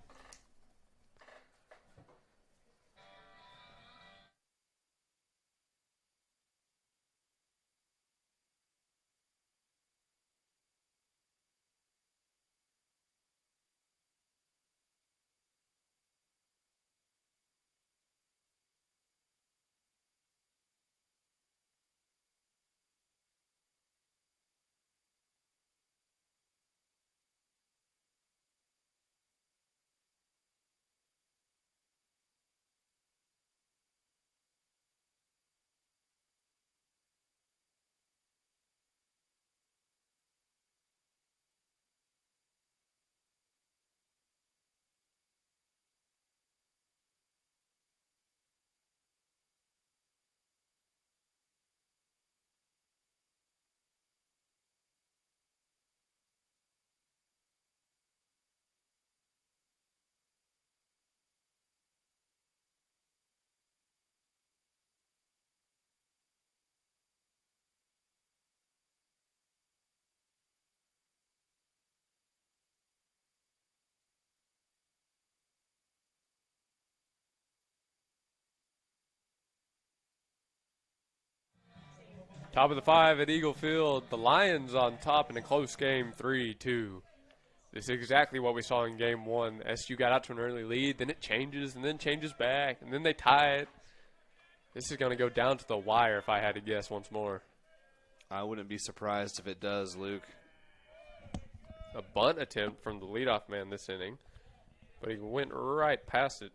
Top of the 5 at Eagle Field. The Lions on top in a close game, 3-2. This is exactly what we saw in game 1. SU got out to an early lead, then it changes, and then changes back, and then they tie it. This is going to go down to the wire if I had to guess once more. I wouldn't be surprised if it does, Luke. A bunt attempt from the leadoff man this inning, but he went right past it.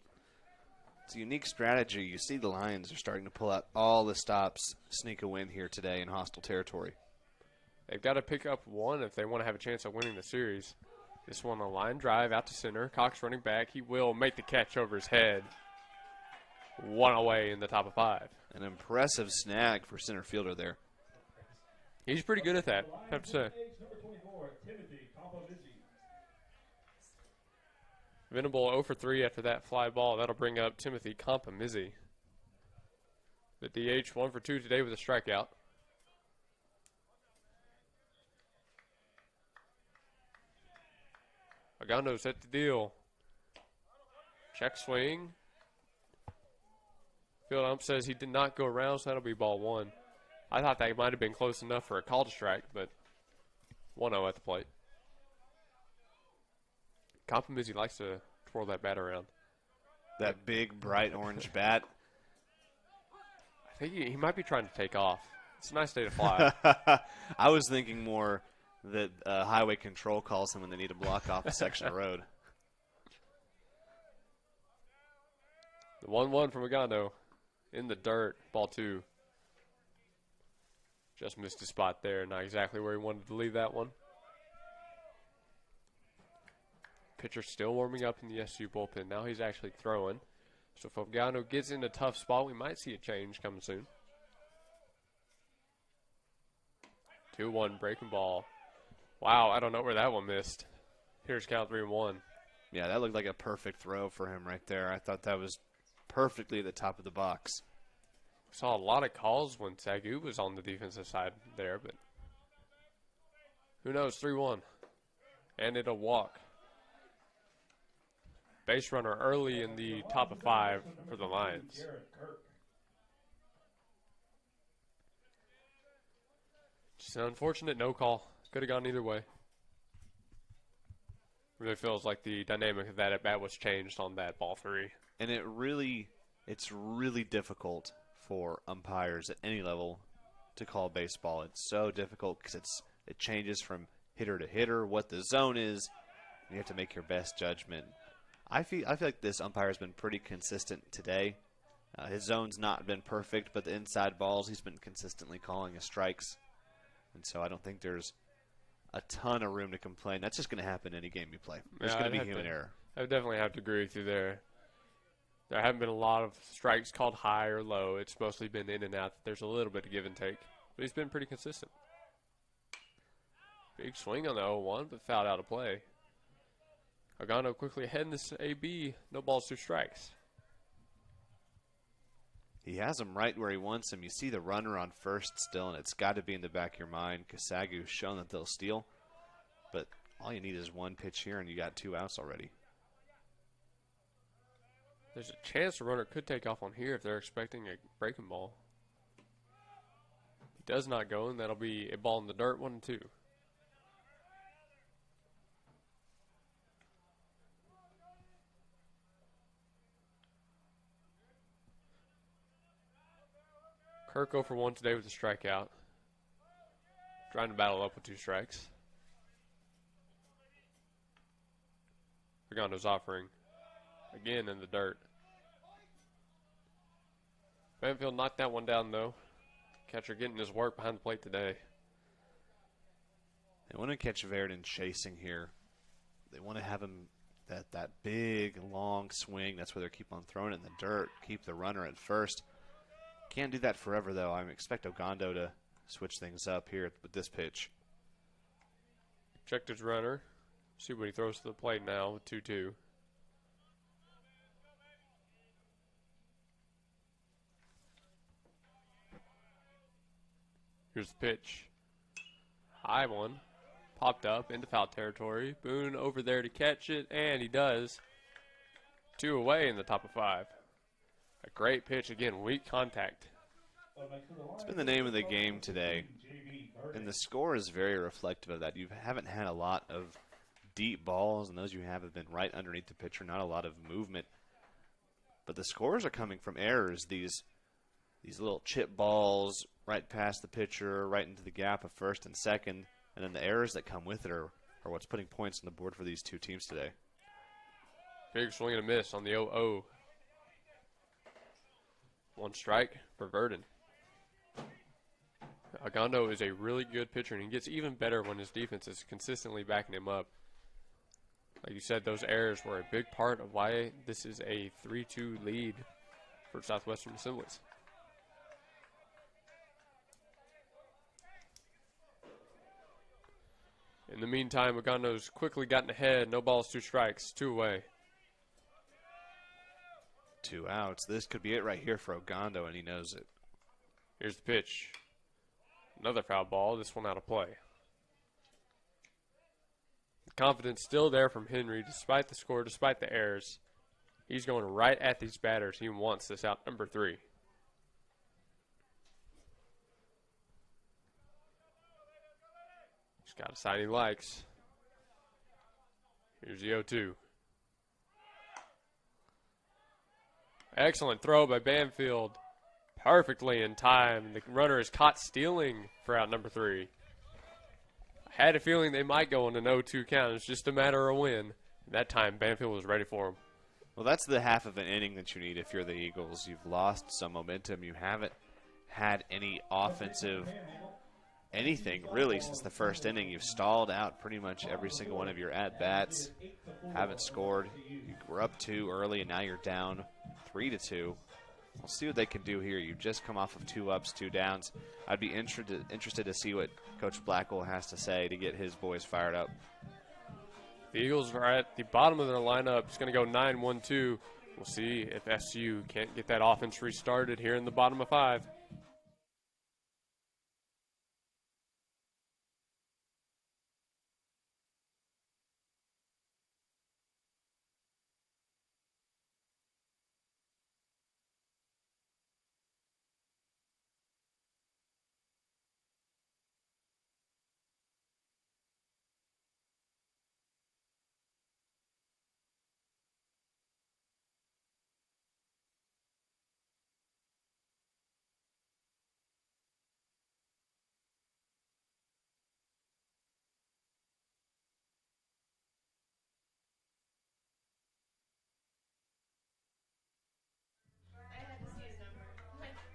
It's a unique strategy. You see the Lions are starting to pull out all the stops, sneak a win here today in hostile territory. They've got to pick up one if they want to have a chance of winning the series. This one a line drive out to center. Cox running back. He will make the catch over his head. One away in the top of 5. An impressive snag for center fielder there. He's pretty good at that, I have to say. Number 24, Timothy Compomizzi. Venable 0 for 3 after that fly ball. That'll bring up Timothy Compomizzi. The DH 1 for 2 today with a strikeout. Agando set the deal. Check swing. Field ump says he did not go around, so that'll be ball 1. I thought that might have been close enough for a call to strike, but 1-0 at the plate. Compomizzi likes to twirl that bat around. That big, bright orange bat. I think he might be trying to take off. It's a nice day to fly. I was thinking more that highway control calls him when they need to block off a section of road. The 1-1 from Agando. In the dirt, ball 2. Just missed his spot there. Not exactly where he wanted to leave that one. Pitcher still warming up in the SU bullpen. Now he's actually throwing. So if Agando gets in a tough spot, we might see a change coming soon. 2-1 breaking ball. Wow, I don't know where that one missed. Here's count 3-1. Yeah, that looked like a perfect throw for him right there. I thought that was perfectly at the top of the box. Saw a lot of calls when Sagu was on the defensive side there, but who knows? 3-1. And it'll walk. Base runner early in the top of 5 for the Lions. Garrett Kirk. Just an unfortunate no call. Could have gone either way. Really feels like the dynamic of that at bat was changed on that ball 3. And it's really difficult for umpires at any level to call baseball. It's so difficult because it changes from hitter to hitter, what the zone is. You have to make your best judgment. I feel like this umpire has been pretty consistent today. His zone's not been perfect, but the inside balls he's been consistently calling as strikes. And so I don't think there's a ton of room to complain. That's just going to happen any game you play. There's going to be human error. I would definitely have to agree with you there. There haven't been a lot of strikes called high or low. It's mostly been in and out. There's a little bit of give and take. But he's been pretty consistent. Big swing on the 0-1, but fouled out of play. Agando quickly ahead in this AB. No balls, 2 strikes. He has him right where he wants him. You see the runner on first still, and it's got to be in the back of your mind because Sagu's shown that they'll steal. But all you need is one pitch here, and you got 2 outs already. There's a chance the runner could take off on here if they're expecting a breaking ball. He does not go, and that'll be a ball in the dirt, 1-2. Kirk 0 for 1 today with a strikeout. Trying to battle up with 2 strikes. Agando's offering. Again in the dirt. Banfield knocked that one down, though. Catcher getting his work behind the plate today. They want to catch Verdon chasing here. They want to have him that big, long swing. That's where they keep on throwing it in the dirt. Keep the runner at first. Can't do that forever, though. I expect Ogando to switch things up here with this pitch. Checked his runner. See what he throws to the plate now with 2-2. Here's the pitch. High one. Popped up into foul territory. Boone over there to catch it, and he does. 2 away in the top of 5. A great pitch again, weak contact. It's been the name of the game today, and the score is very reflective of that. You haven't had a lot of deep balls, and those you have been right underneath the pitcher, not a lot of movement. But the scores are coming from errors. These these little chip balls right past the pitcher, right into the gap of first and second, and then the errors that come with it are what's putting points on the board for these two teams today. Big swing and a miss on the 0-0. One strike for Verdon. Agondo is a really good pitcher, and he gets even better when his defense is consistently backing him up. Like you said, those errors were a big part of why this is a 3-2 lead for Southwestern Assemblies. In the meantime, Agondo's quickly gotten ahead. No balls, 2 strikes, 2 away. 2 outs. This could be it right here for Ogondo, and he knows it. Here's the pitch. Another foul ball, this one out of play. The confidence still there from Henry, despite the score, despite the errors. He's going right at these batters. He wants this out, number 3. He's got a sign he likes. Here's the 0-2. Excellent throw by Banfield. Perfectly in time. The runner is caught stealing for out number 3. I had a feeling they might go on an 0-2 count. It's just a matter of when. That time, Banfield was ready for him. Well, that's the half of an inning that you need if you're the Eagles. You've lost some momentum. You haven't had any offensive anything, really, since the first inning. You've stalled out pretty much every single one of your at-bats. Haven't scored. You were up 2 early, and now you're down 3-2. We'll see what they can do here. You've just come off of 2 ups, 2 downs. I'd be interested to see what Coach Blackwell has to say to get his boys fired up. The Eagles are at the bottom of their lineup. It's going to go 9-1-2. We'll see if SU can't get that offense restarted here in the bottom of 5.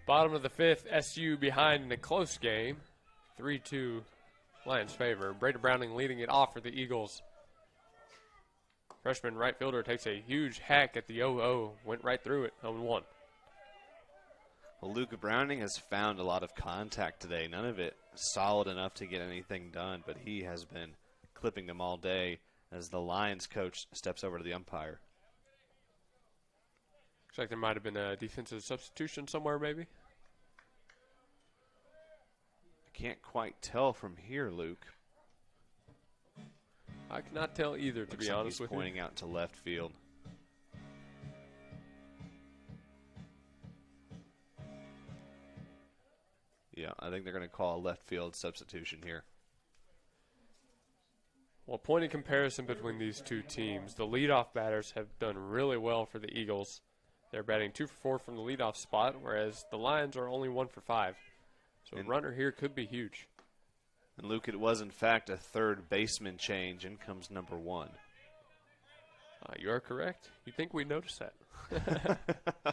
Bottom of the 5th, SU behind in a close game. 3-2 Lions favor. Braden Browning leading it off for the Eagles. Freshman right fielder takes a huge hack at the 0-0. Went right through it, 0-1. Well, Luca Browning has found a lot of contact today. None of it solid enough to get anything done, but he has been clipping them all day as the Lions coach steps over to the umpire. Looks like there might have been a defensive substitution somewhere, maybe. I can't quite tell from here, Luke. I cannot tell either, to be honest with you. He's pointing out to left field. Yeah, I think they're going to call a left field substitution here. Well, point in comparison between these two teams, the leadoff batters have done really well for the Eagles. They're batting 2 for 4 from the leadoff spot, whereas the Lions are only 1 for 5. So a runner here could be huge. And Luke, it was in fact a third baseman change. In comes number 1. You are correct. You'd think we'd notice that. I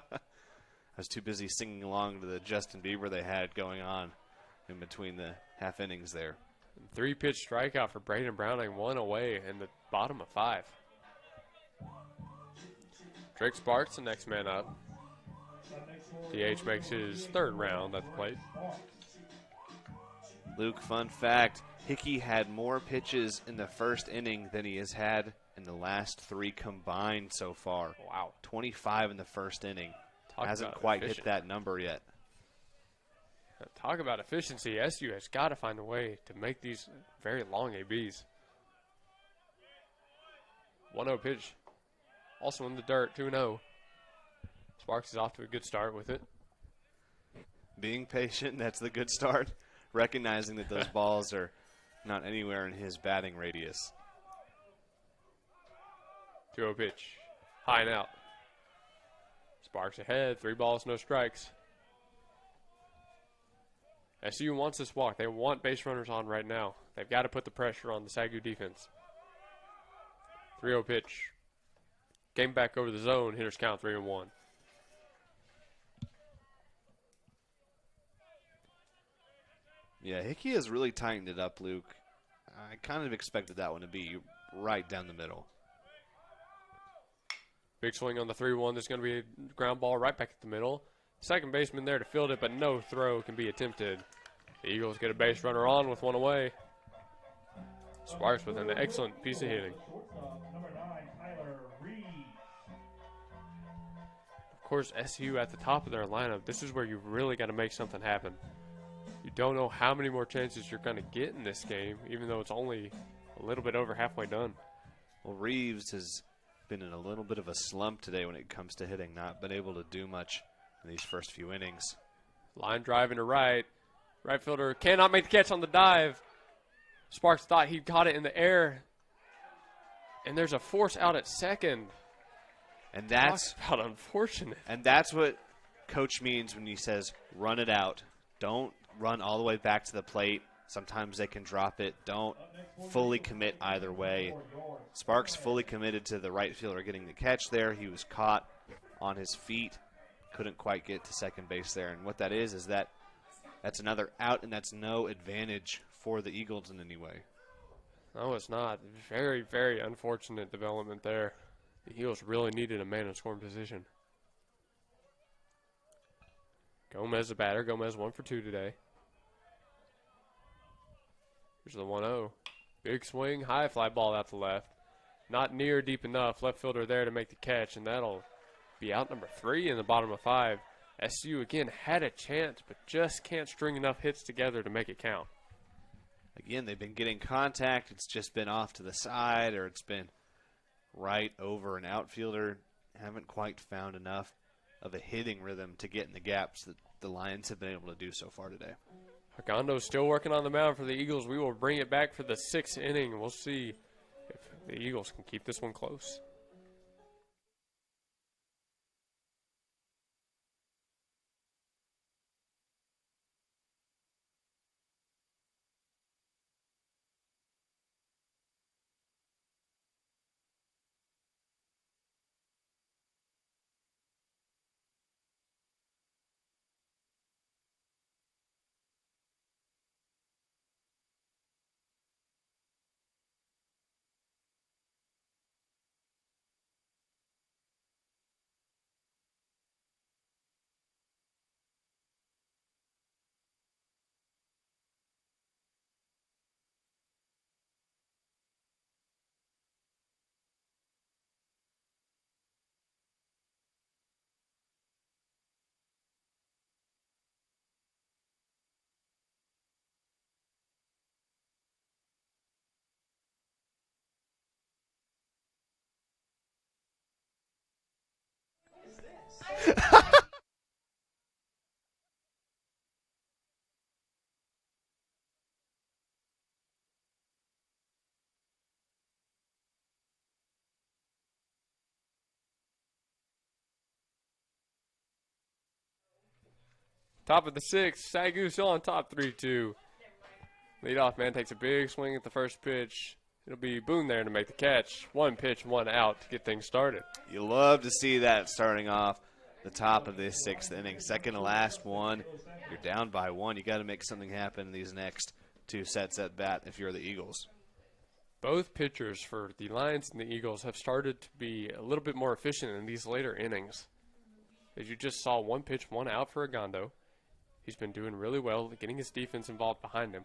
was too busy singing along to the Justin Bieber they had going on in between the half innings there. 3-pitch strikeout for Braden Browning, 1 away in the bottom of 5. Drake Sparks, the next man up. DH makes his 3rd round at the plate. Luke, fun fact, Hickey had more pitches in the first inning than he has had in the last 3 combined so far. Wow. 25 in the first inning. Hasn't quite hit that number yet. Talk about efficiency. SU has got to find a way to make these very long ABs. 1-0 pitch. Also in the dirt, 2-0. Sparks is off to a good start with it. Being patient, that's the good start. Recognizing that those balls are not anywhere in his batting radius. 2-0 pitch. High and out. Sparks ahead. 3 balls, no strikes. SU wants this walk. They want base runners on right now. They've got to put the pressure on the SAGU defense. 3-0 pitch. Game back over the zone. Hitters count 3-1. Yeah, Hickey has really tightened it up, Luke. I kind of expected that one to be right down the middle. Big swing on the 3-1. There's going to be a ground ball right back at the middle. Second baseman there to field it, but no throw can be attempted. The Eagles get a base runner on with one away. Sparks with an excellent piece of hitting. Number 9, Tyler Reed. Of course, SU at the top of their lineup. This is where you really got to make something happen. You don't know how many more chances you're going to get in this game, even though it's only a little bit over halfway done. Well, Reeves has been in a little bit of a slump today when it comes to hitting, not been able to do much in these first few innings. Line drive into right. Right fielder cannot make the catch on the dive. Sparks thought he caught it in the air. And there's a force out at second. And that's Talk about unfortunate. And that's what Coach means when he says run it out. Don't run all the way back to the plate. Sometimes they can drop it. Don't fully commit either way. Sparks fully committed to the right fielder getting the catch there. He was caught on his feet. Couldn't quite get to second base there. And what that is that's another out, and that's no advantage for the Eagles in any way. No, it's not. Very, very unfortunate development there. The Eagles really needed a man in scoring position. Gomez the batter. Gomez 1 for 2 today. Here's the 1-0. Big swing, high fly ball out to left. Not near deep enough. Left fielder there to make the catch, and that'll be out number 3 in the bottom of 5. SU again had a chance, but just can't string enough hits together to make it count. Again, they've been getting contact. It's just been off to the side, or it's been right over an outfielder. Haven't quite found enough of a hitting rhythm to get in the gaps that the Lions have been able to do so far today. Argando's still working on the mound for the Eagles. We will bring it back for the 6th inning. We'll see if the Eagles can keep this one close. Top of the 6th, Sagu still on top 3-2. Leadoff man takes a big swing at the first pitch. It'll be Boone there to make the catch. 1 pitch, 1 out to get things started. You love to see that starting off the top of this 6th inning. Second to last one. You're down by 1. You got to make something happen in these next 2 sets at bat if you're the Eagles. Both pitchers for the Lions and the Eagles have started to be a little bit more efficient in these later innings. As you just saw, 1 pitch, 1 out for Argando. He's been doing really well, getting his defense involved behind him.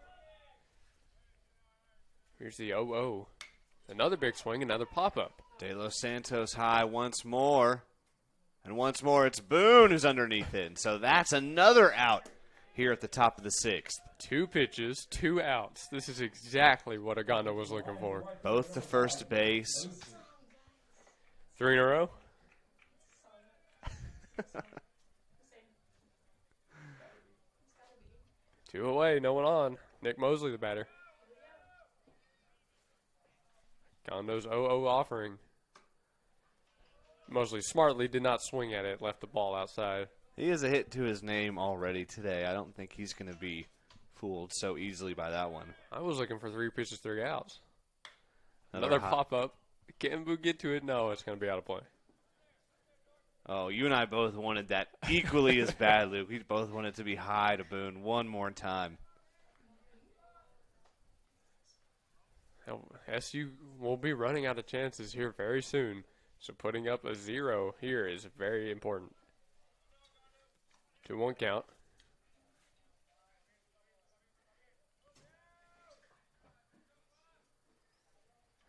Here's the 0-0. Another big swing, another pop-up. De Los Santos high once more. And once more, it's Boone who's underneath it. And so that's another out here at the top of the 6th. 2 pitches, 2 outs. This is exactly what Argando was looking for. Both to first base. 3 in a row. 2 away, no one on. Nick Mosley, the batter. Gondo's 0-0 offering. Mosley smartly did not swing at it, left the ball outside. He has a hit to his name already today. I don't think he's going to be fooled so easily by that one. I was looking for 3 pitches, 3 outs. Another Another hot- pop-up. Can Boo get to it? No, it's going to be out of play. Oh, you and I both wanted that equally as bad, Luke. We both wanted to be high to Boone one more time. Now, SU will be running out of chances here very soon, so putting up a 0 here is very important. 2-1 count.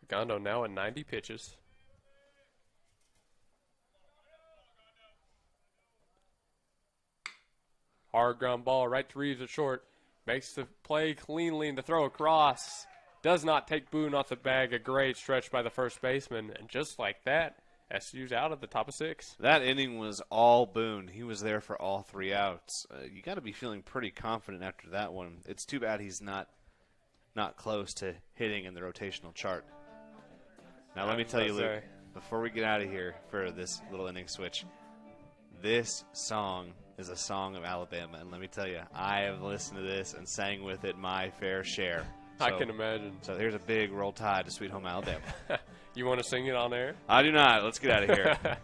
Gondo now at 90 pitches. Hard ground ball right to Reeves at short. Makes the play cleanly and the throw across. Does not take Boone off the bag. A great stretch by the first baseman. And just like that, SU's out at the top of 6. That inning was all Boone. He was there for all 3 outs. You got to be feeling pretty confident after that one. It's too bad he's not close to hitting in the rotational chart. Now, let me tell you, Luke, before we get out of here for this little inning switch, this song is a song of Alabama. And let me tell you, I have listened to this and sang with it my fair share. I can imagine. So here's a big Roll Tide to Sweet Home Alabama. You want to sing it on air? I do not. Let's get out of here.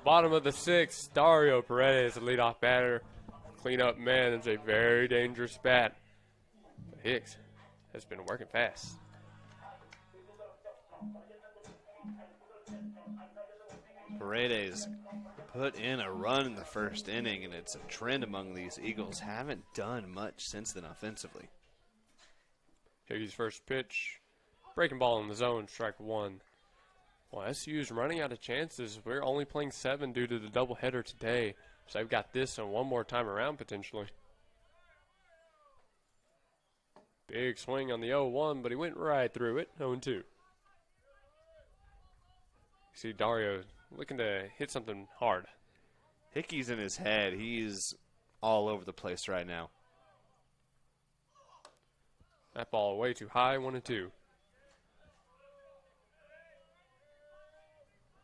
Bottom of the 6th, Dario Paredes, the leadoff batter. Cleanup man is a very dangerous bat. But Hicks has been working fast. Paredes put in a run in the first inning, and it's a trend among these Eagles. Haven't done much since then offensively. Hickey's first pitch. Breaking ball in the zone, strike 1. Well, SU's running out of chances. We're only playing 7 due to the doubleheader today. So they've got this and one more time around potentially. Big swing on the 0-1, but he went right through it. 0-2. You see Dario looking to hit something hard. Hickey's in his head. He's all over the place right now. That ball way too high, 1-2.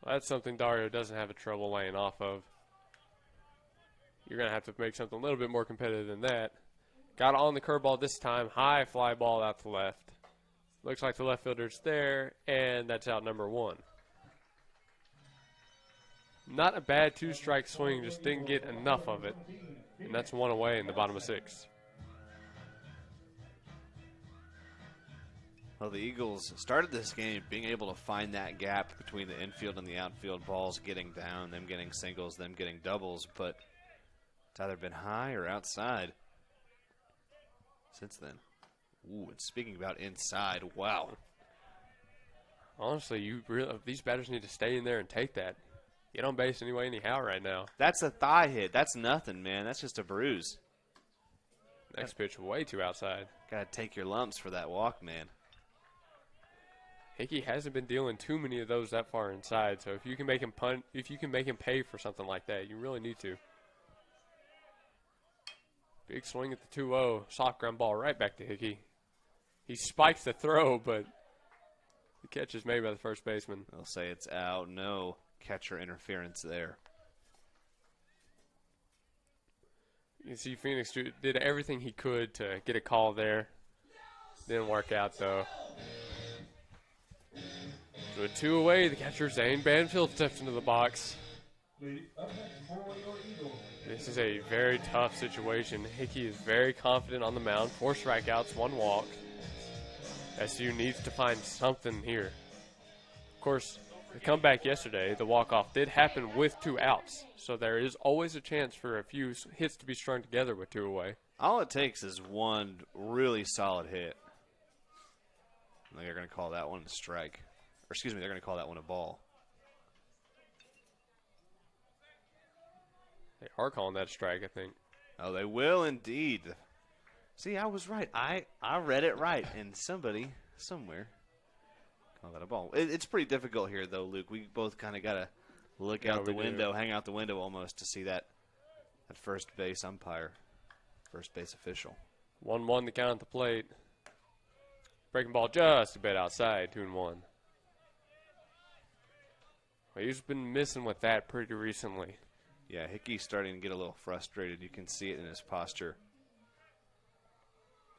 That's something Dario doesn't have a trouble laying off of. You're going to have to make something a little bit more competitive than that. Got on the curveball this time. High fly ball out to left. Looks like the left fielder's there, and that's out number 1. Not a bad 2-strike swing, just didn't get enough of it. And that's 1 away in the bottom of 6. Well, the Eagles started this game being able to find that gap between the infield and the outfield, balls getting down, them getting singles, them getting doubles, but it's either been high or outside since then. Ooh, and speaking about inside, wow. Honestly, these batters need to stay in there and take that. Get on base anyway, anyhow right now. That's a thigh hit. That's nothing, man. That's just a bruise. Next pitch way too outside. Got to take your lumps for that walk, man. Hickey hasn't been dealing too many of those that far inside, so if you can make him punt, if you can make him pay for something like that, you really need to. Big swing at the 2-0, soft ground ball right back to Hickey. He spikes the throw, but the catch is made by the first baseman. They'll say it's out. No catcher interference there. You can see Phoenix did everything he could to get a call there. Didn't work out, though. So with 2 away, the catcher, Zane Banfield, steps into the box. This is a very tough situation. Hickey is very confident on the mound. 4 strikeouts, 1 walk. SU needs to find something here. Of course, the comeback yesterday, the walk-off, did happen with 2 outs. So there is always a chance for a few hits to be strung together with 2 away. All it takes is one really solid hit. They're going to call that one a strike. Or excuse me, they're going to call that one a ball. They are calling that a strike, I think. Oh, they will indeed. See, I was right. I read it right, and somebody somewhere called that a ball. It's pretty difficult here, though, Luke. We both kind of got to look out the window, hang out the window almost to see that first base umpire, first base official. 1-1 the count at the plate. Breaking ball just a bit outside, 2-1. Well, he's been missing with that pretty recently. Yeah, Hickey's starting to get a little frustrated. You can see it in his posture.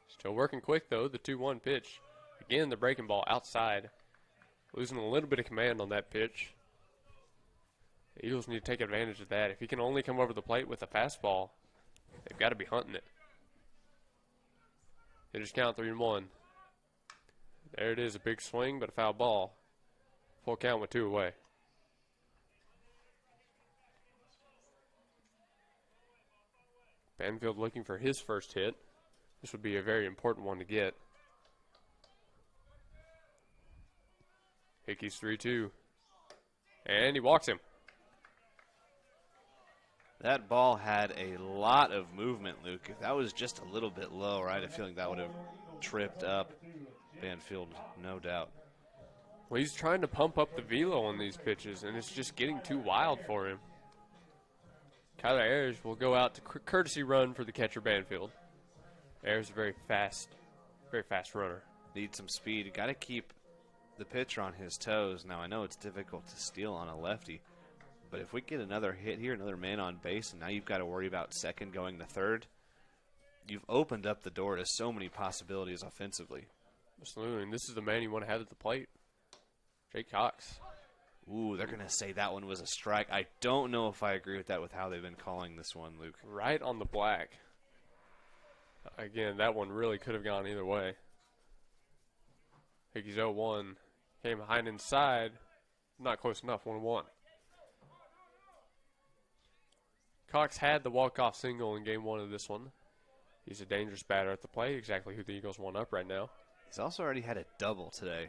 Still working quick, though, the 2-1 pitch. Again, the breaking ball outside. Losing a little bit of command on that pitch. The Eagles need to take advantage of that. If he can only come over the plate with a fastball, they've got to be hunting it. They just count 3-1. There it is, a big swing, but a foul ball. Full count with 2 away. Banfield looking for his first hit. This would be a very important one to get. Hickey's 3-2. And he walks him. That ball had a lot of movement, Luke. If that was just a little bit low, right, I had a feeling that would have tripped up Banfield, no doubt. Well, he's trying to pump up the velo on these pitches, and it's just getting too wild for him. Kyler Ayers will go out to courtesy run for the catcher Banfield. Ayers is a very fast runner. Needs some speed. Got to keep the pitcher on his toes. Now, I know it's difficult to steal on a lefty, but if we get another hit here, another man on base, and now you've got to worry about second going to third, you've opened up the door to so many possibilities offensively. Absolutely, and this is the man you want to have at the plate, Jake Cox. Ooh, they're going to say that one was a strike. I don't know if I agree with that with how they've been calling this one, Luke. Right on the black. Again, that one really could have gone either way. Hickey's 0-1. Came behind inside. Not close enough, 1-1. Cox had the walk-off single in game 1 of this one. He's a dangerous batter at the plate, exactly who the Eagles want up right now. He's also already had a double today.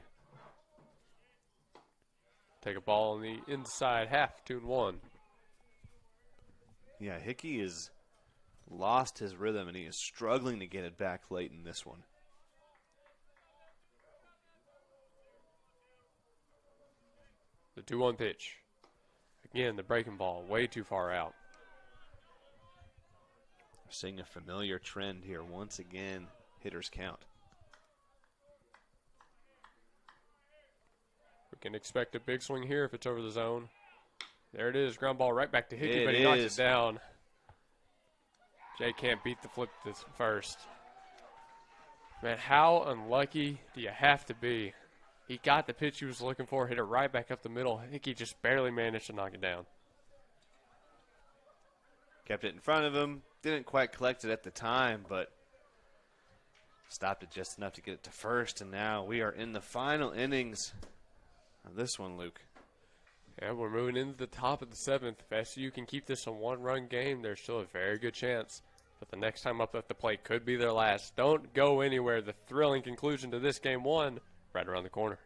Take a ball on the inside half, 2-1. Yeah, Hickey has lost his rhythm, and he is struggling to get it back late in this one. The 2-1 pitch. Again, the breaking ball way too far out. We're seeing a familiar trend here once again. Hitters count. We can expect a big swing here if it's over the zone. There it is. Ground ball right back to Hickey, It but he knocks is. it down. Jay can't beat the flip this first. Man, how unlucky do you have to be? He got the pitch he was looking for, hit it right back up the middle. Hickey just barely managed to knock it down. Kept it in front of him. Didn't quite collect it at the time, but stopped it just enough to get it to first. And now we are in the final innings of this one, Luke. Yeah, we're moving into the top of the 7th. If SU can keep this a one-run game, there's still a very good chance. But the next time up at the plate could be their last. Don't go anywhere. The thrilling conclusion to this game 1 right around the corner.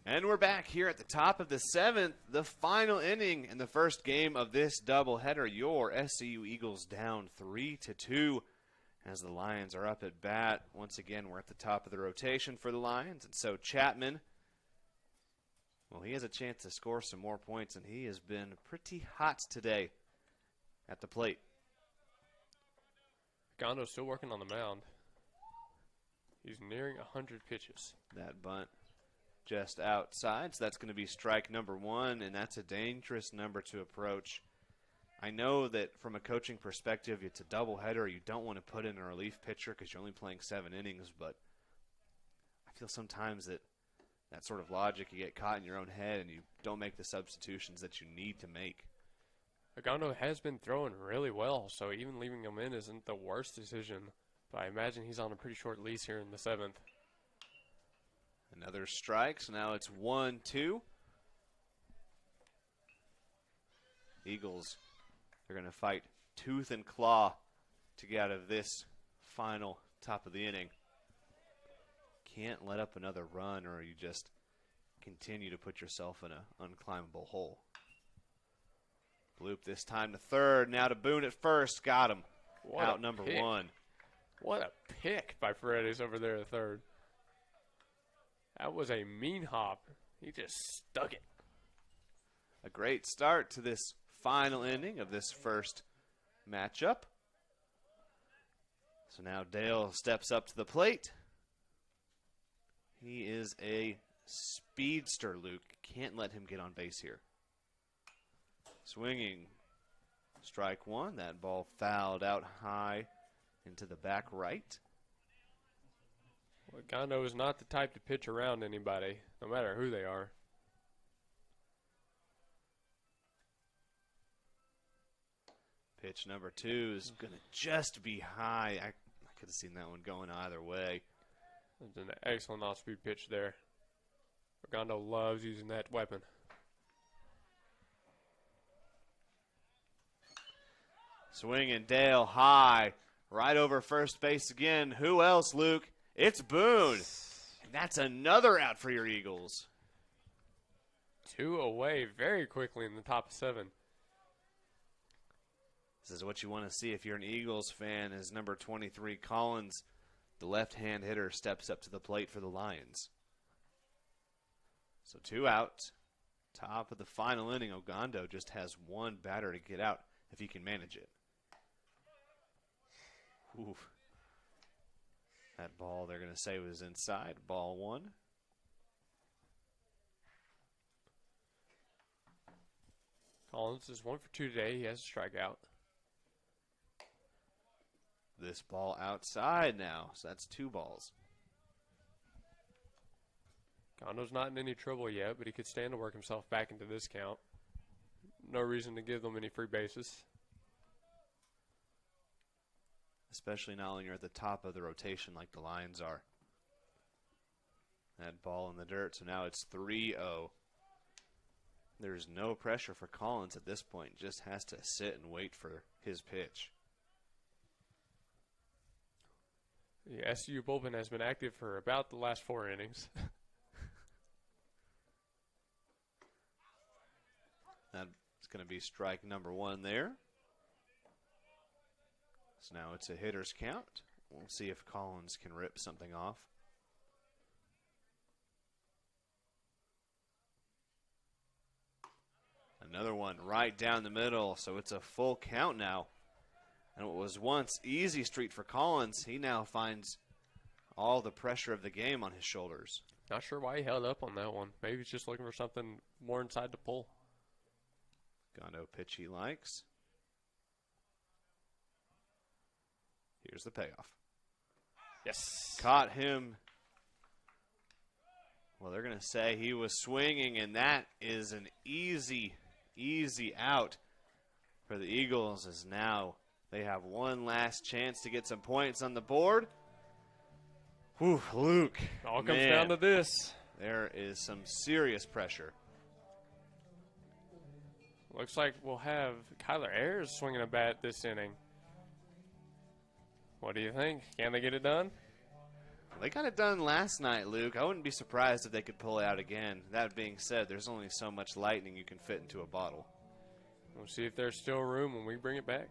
And we're back here at the top of the 7th, the final inning in the first game of this doubleheader. Your SCU Eagles down 3-2 as the Lions are up at bat. Once again, we're at the top of the rotation for the Lions, and so Chapman, well, he has a chance to score some more points, and he has been pretty hot today at the plate. Gondo's still working on the mound. He's nearing 100 pitches. That bunt just outside, so that's going to be strike number 1, and that's a dangerous number to approach. I know that from a coaching perspective, it's a doubleheader. You don't want to put in a relief pitcher because you're only playing 7 innings, but I feel sometimes that sort of logic, you get caught in your own head and you don't make the substitutions that you need to make. Gondo has been throwing really well, so even leaving him in isn't the worst decision. But I imagine he's on a pretty short lease here in the 7th. Another strike, so now it's 1-2. Eagles are going to fight tooth and claw to get out of this final top of the inning. Can't let up another run or you just continue to put yourself in an unclimbable hole. Bloop this time to third, now to Boone at first. Got him. Out number pick. 1. What a pick by Paredes over there at third. That was a mean hop. He just stuck it. A great start to this final inning of this first matchup. So now Dale steps up to the plate. He is a speedster, Luke. Can't let him get on base here. Swinging. Strike 1. That ball fouled out high into the back right. Well, Gondo is not the type to pitch around anybody, no matter who they are. Pitch number 2 is going to just be high. I could have seen that one going either way. It's an excellent off-speed pitch there. Gondo loves using that weapon. Swinging Dale high, right over first base again. Who else, Luke? It's Boone. And that's another out for your Eagles. 2 away very quickly in the top of 7. This is what you want to see if you're an Eagles fan, as number 23, Collins, the left-hand hitter, steps up to the plate for the Lions. So 2 out. Top of the final inning, Ogando just has 1 batter to get out if he can manage it. Oof. That ball they're going to say was inside. Ball 1. Collins is 1 for 2 today. He has a strikeout. This ball outside now, so that's 2 balls. Gondo's not in any trouble yet, but he could stand to work himself back into this count. No reason to give them any free bases. Especially now when you're at the top of the rotation like the Lions are. That ball in the dirt, so now it's 3-0. There's no pressure for Collins at this point. Just has to sit and wait for his pitch. The SU bullpen has been active for about the last 4 innings. That's going to be strike number 1 there. So now it's a hitter's count. We'll see if Collins can rip something off. Another one right down the middle, so it's a full count now. And what was once easy street for Collins, he now finds all the pressure of the game on his shoulders. Not sure why he held up on that one. Maybe he's just looking for something more inside to pull. Gondo pitch he likes. Here's the payoff. Yes. Caught him. Well, they're going to say he was swinging, and that is an easy out for the Eagles, as now they have one last chance to get some points on the board. Whew, Luke. All comes down to this. There is some serious pressure. Looks like we'll have Kyler Ayers swinging a bat this inning. What do you think? Can they get it done? They got it done last night, Luke. I wouldn't be surprised if they could pull it out again. That being said, there's only so much lightning you can fit into a bottle. We'll see if there's still room when we bring it back.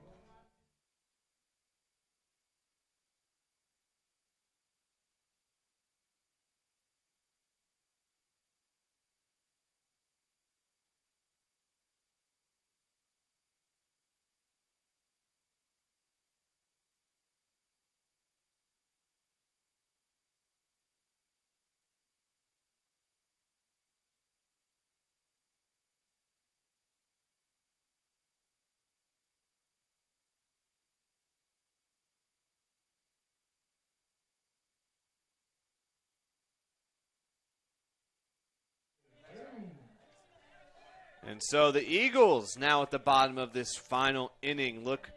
And so the Eagles now at the bottom of this final inning look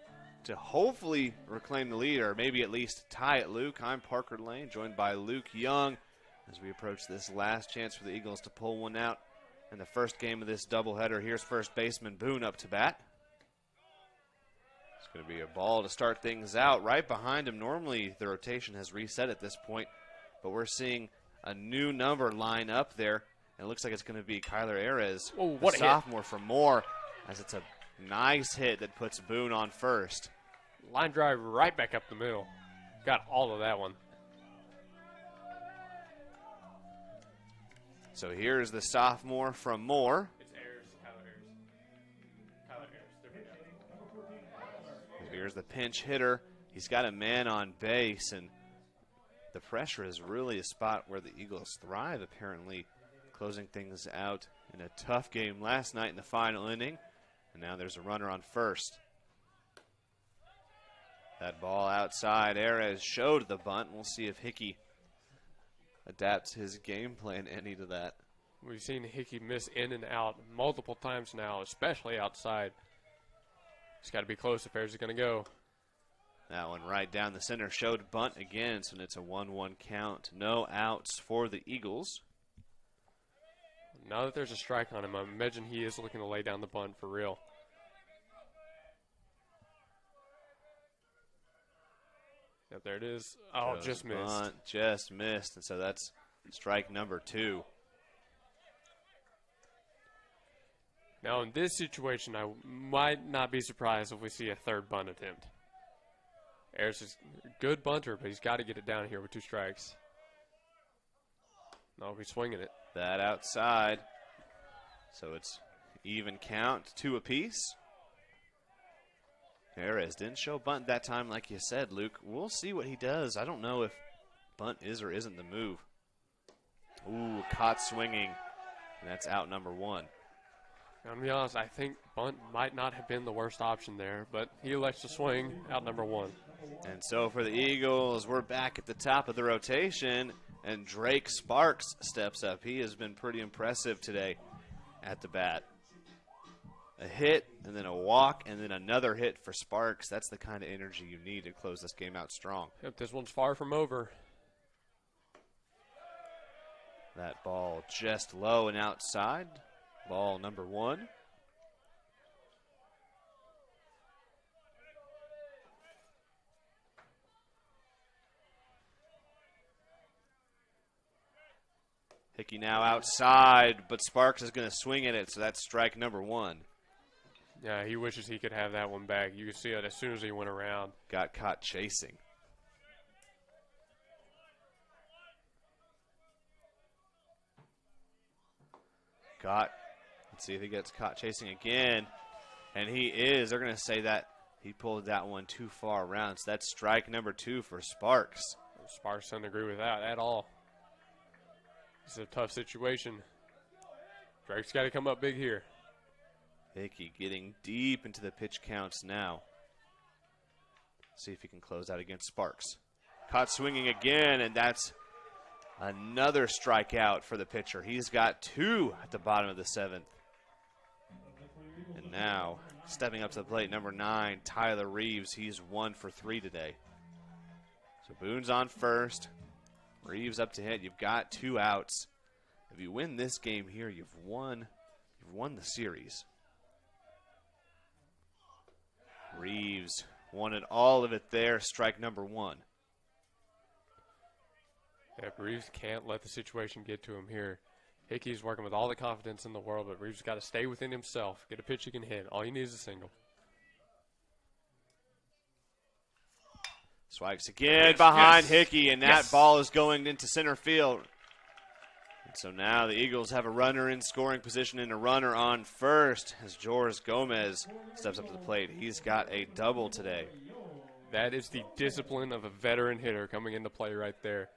to hopefully reclaim the lead or maybe at least tie it, Luke. I'm Parker Lane, joined by Luke Young as we approach this last chance for the Eagles to pull one out in the first game of this doubleheader. Here's first baseman Boone up to bat. It's going to be a ball to start things out. Right behind him, normally the rotation has reset at this point, but we're seeing a new number line up there. And it looks like it's going to be Kyler Ayres, Oh, what a hit. sophomore from Moore, as it's a nice hit that puts Boone on first. Line drive right back up the middle. Got all of that one. So here's the sophomore from Moore. It's Ayres, Kyler Ayres. Here's the pinch hitter. He's got a man on base, and the pressure is really a spot where the Eagles thrive, apparently, closing things out in a tough game last night in the final inning. And now there's a runner on first. That ball outside. Ayres showed the bunt. We'll see if Hickey adapts his game plan any to that. We've seen Hickey miss in and out multiple times now, especially outside. He's got to be close if Ayres is going to go. That one right down the center showed bunt again, so it's a 1-1 count. No outs for the Eagles. Now that there's a strike on him, I imagine he is looking to lay down the bunt for real. Yep, there it is. Oh, Goes just missed. bunt, just missed, and so that's strike number 2. Now, in this situation, I might not be surprised if we see a third bunt attempt. Ayres is a good bunter, but he's got to get it down here with 2 strikes. No, he's swinging it. That outside. So it's even count, 2 apiece. Ayres didn't show bunt that time, like you said, Luke. We'll see what he does. I don't know if bunt is or isn't the move. Ooh, caught swinging. And that's out number 1. I'm going to be honest, I think bunt might not have been the worst option there, but he elects to swing out number 1. And so for the Eagles, we're back at the top of the rotation, and Drake Sparks steps up. He has been pretty impressive today at the bat. A hit, and then a walk, and then another hit for Sparks. That's the kind of energy you need to close this game out strong. Yep, this one's far from over. That ball just low and outside. Ball number 1. Hickey now outside, but Sparks is going to swing at it, so that's strike number 1. Yeah, he wishes he could have that one back. You can see it as soon as he went around. Got caught chasing. Caught. Let's see if he gets caught chasing again. And he is. They're going to say that he pulled that one too far around. So that's strike number 2 for Sparks. Sparks doesn't agree with that at all. This is a tough situation. Drake's got to come up big here. Hickey getting deep into the pitch counts now. See if he can close out against Sparks. Caught swinging again, and that's another strikeout for the pitcher. He's got 2 at the bottom of the 7th. And now, stepping up to the plate, number 9, Tyler Reeves. He's 1 for 3 today. So Boone's on first. Reeves up to hit. You've got 2 outs. If you win this game here, you've won the series. Reeves wanted all of it there. Strike number 1. Yeah, Reeves can't let the situation get to him here. Hickey's working with all the confidence in the world, but Reeves got to stay within himself. Get a pitch he can hit. All you need is a single. Swikes again Yes, behind yes, Hickey, and that yes. ball is going into center field. And so now the Eagles have a runner in scoring position and a runner on first as Joris Gomez steps up to the plate. He's got a double today. That is the discipline of a veteran hitter coming into play right there.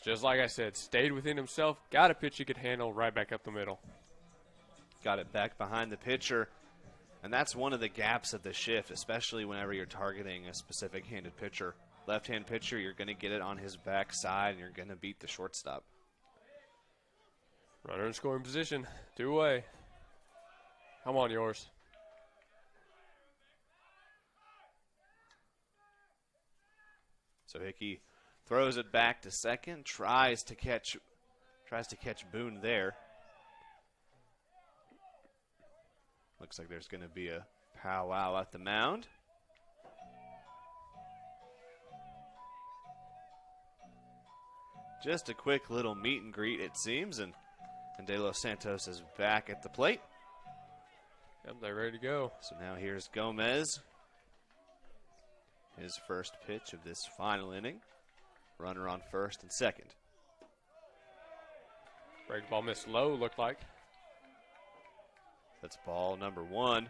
Just like I said, stayed within himself, got a pitch he could handle right back up the middle. Got it back behind the pitcher. And that's one of the gaps of the shift, especially whenever you're targeting a specific handed pitcher. Left-hand pitcher, you're going to get it on his backside, and you're going to beat the shortstop. Runner in scoring position, 2 away. Come on, yours. So Hickey throws it back to second, tries to catch Boone there. Looks like there's going to be a powwow at the mound. Just a quick little meet and greet, it seems, and De Los Santos is back at the plate. Yep, they're ready to go. So now here's Gomez. His first pitch of this final inning. Runner on first and second. Break ball missed low, looked like. That's ball number 1. I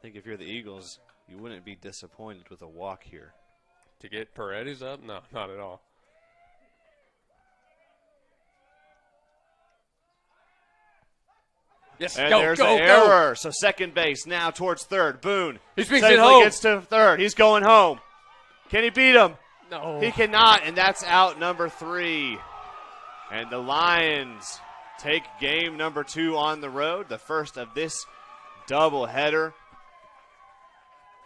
think if you're the Eagles, you wouldn't be disappointed with a walk here. To get Paredes up? No, not at all. Yes, And go, there's go, an go. error. So second base now towards third. Boone He's being safely sent home. gets to third. He's going home. Can he beat him? No. He cannot, and that's out number 3. And the Lions take game number 2 on the road, the first of this doubleheader.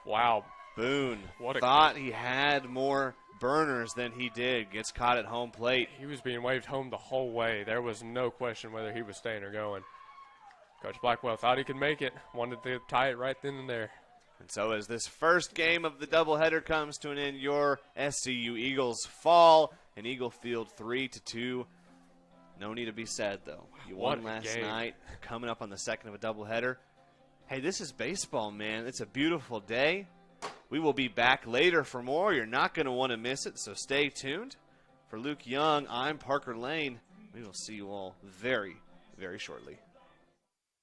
Wow. Boone What a- thought he had more burners than he did. Gets caught at home plate. He was being waved home the whole way. There was no question whether he was staying or going. Coach Blackwell thought he could make it. Wanted to tie it right then and there. And so as this first game of the doubleheader comes to an end, your SCU Eagles fall in Eagle Field 3-2. No need to be sad, though. You What won a last game. night, coming up on the second of a doubleheader. Hey, this is baseball, man. It's a beautiful day. We will be back later for more. You're not going to want to miss it, so stay tuned. For Luke Young, I'm Parker Lane. We will see you all very, very shortly.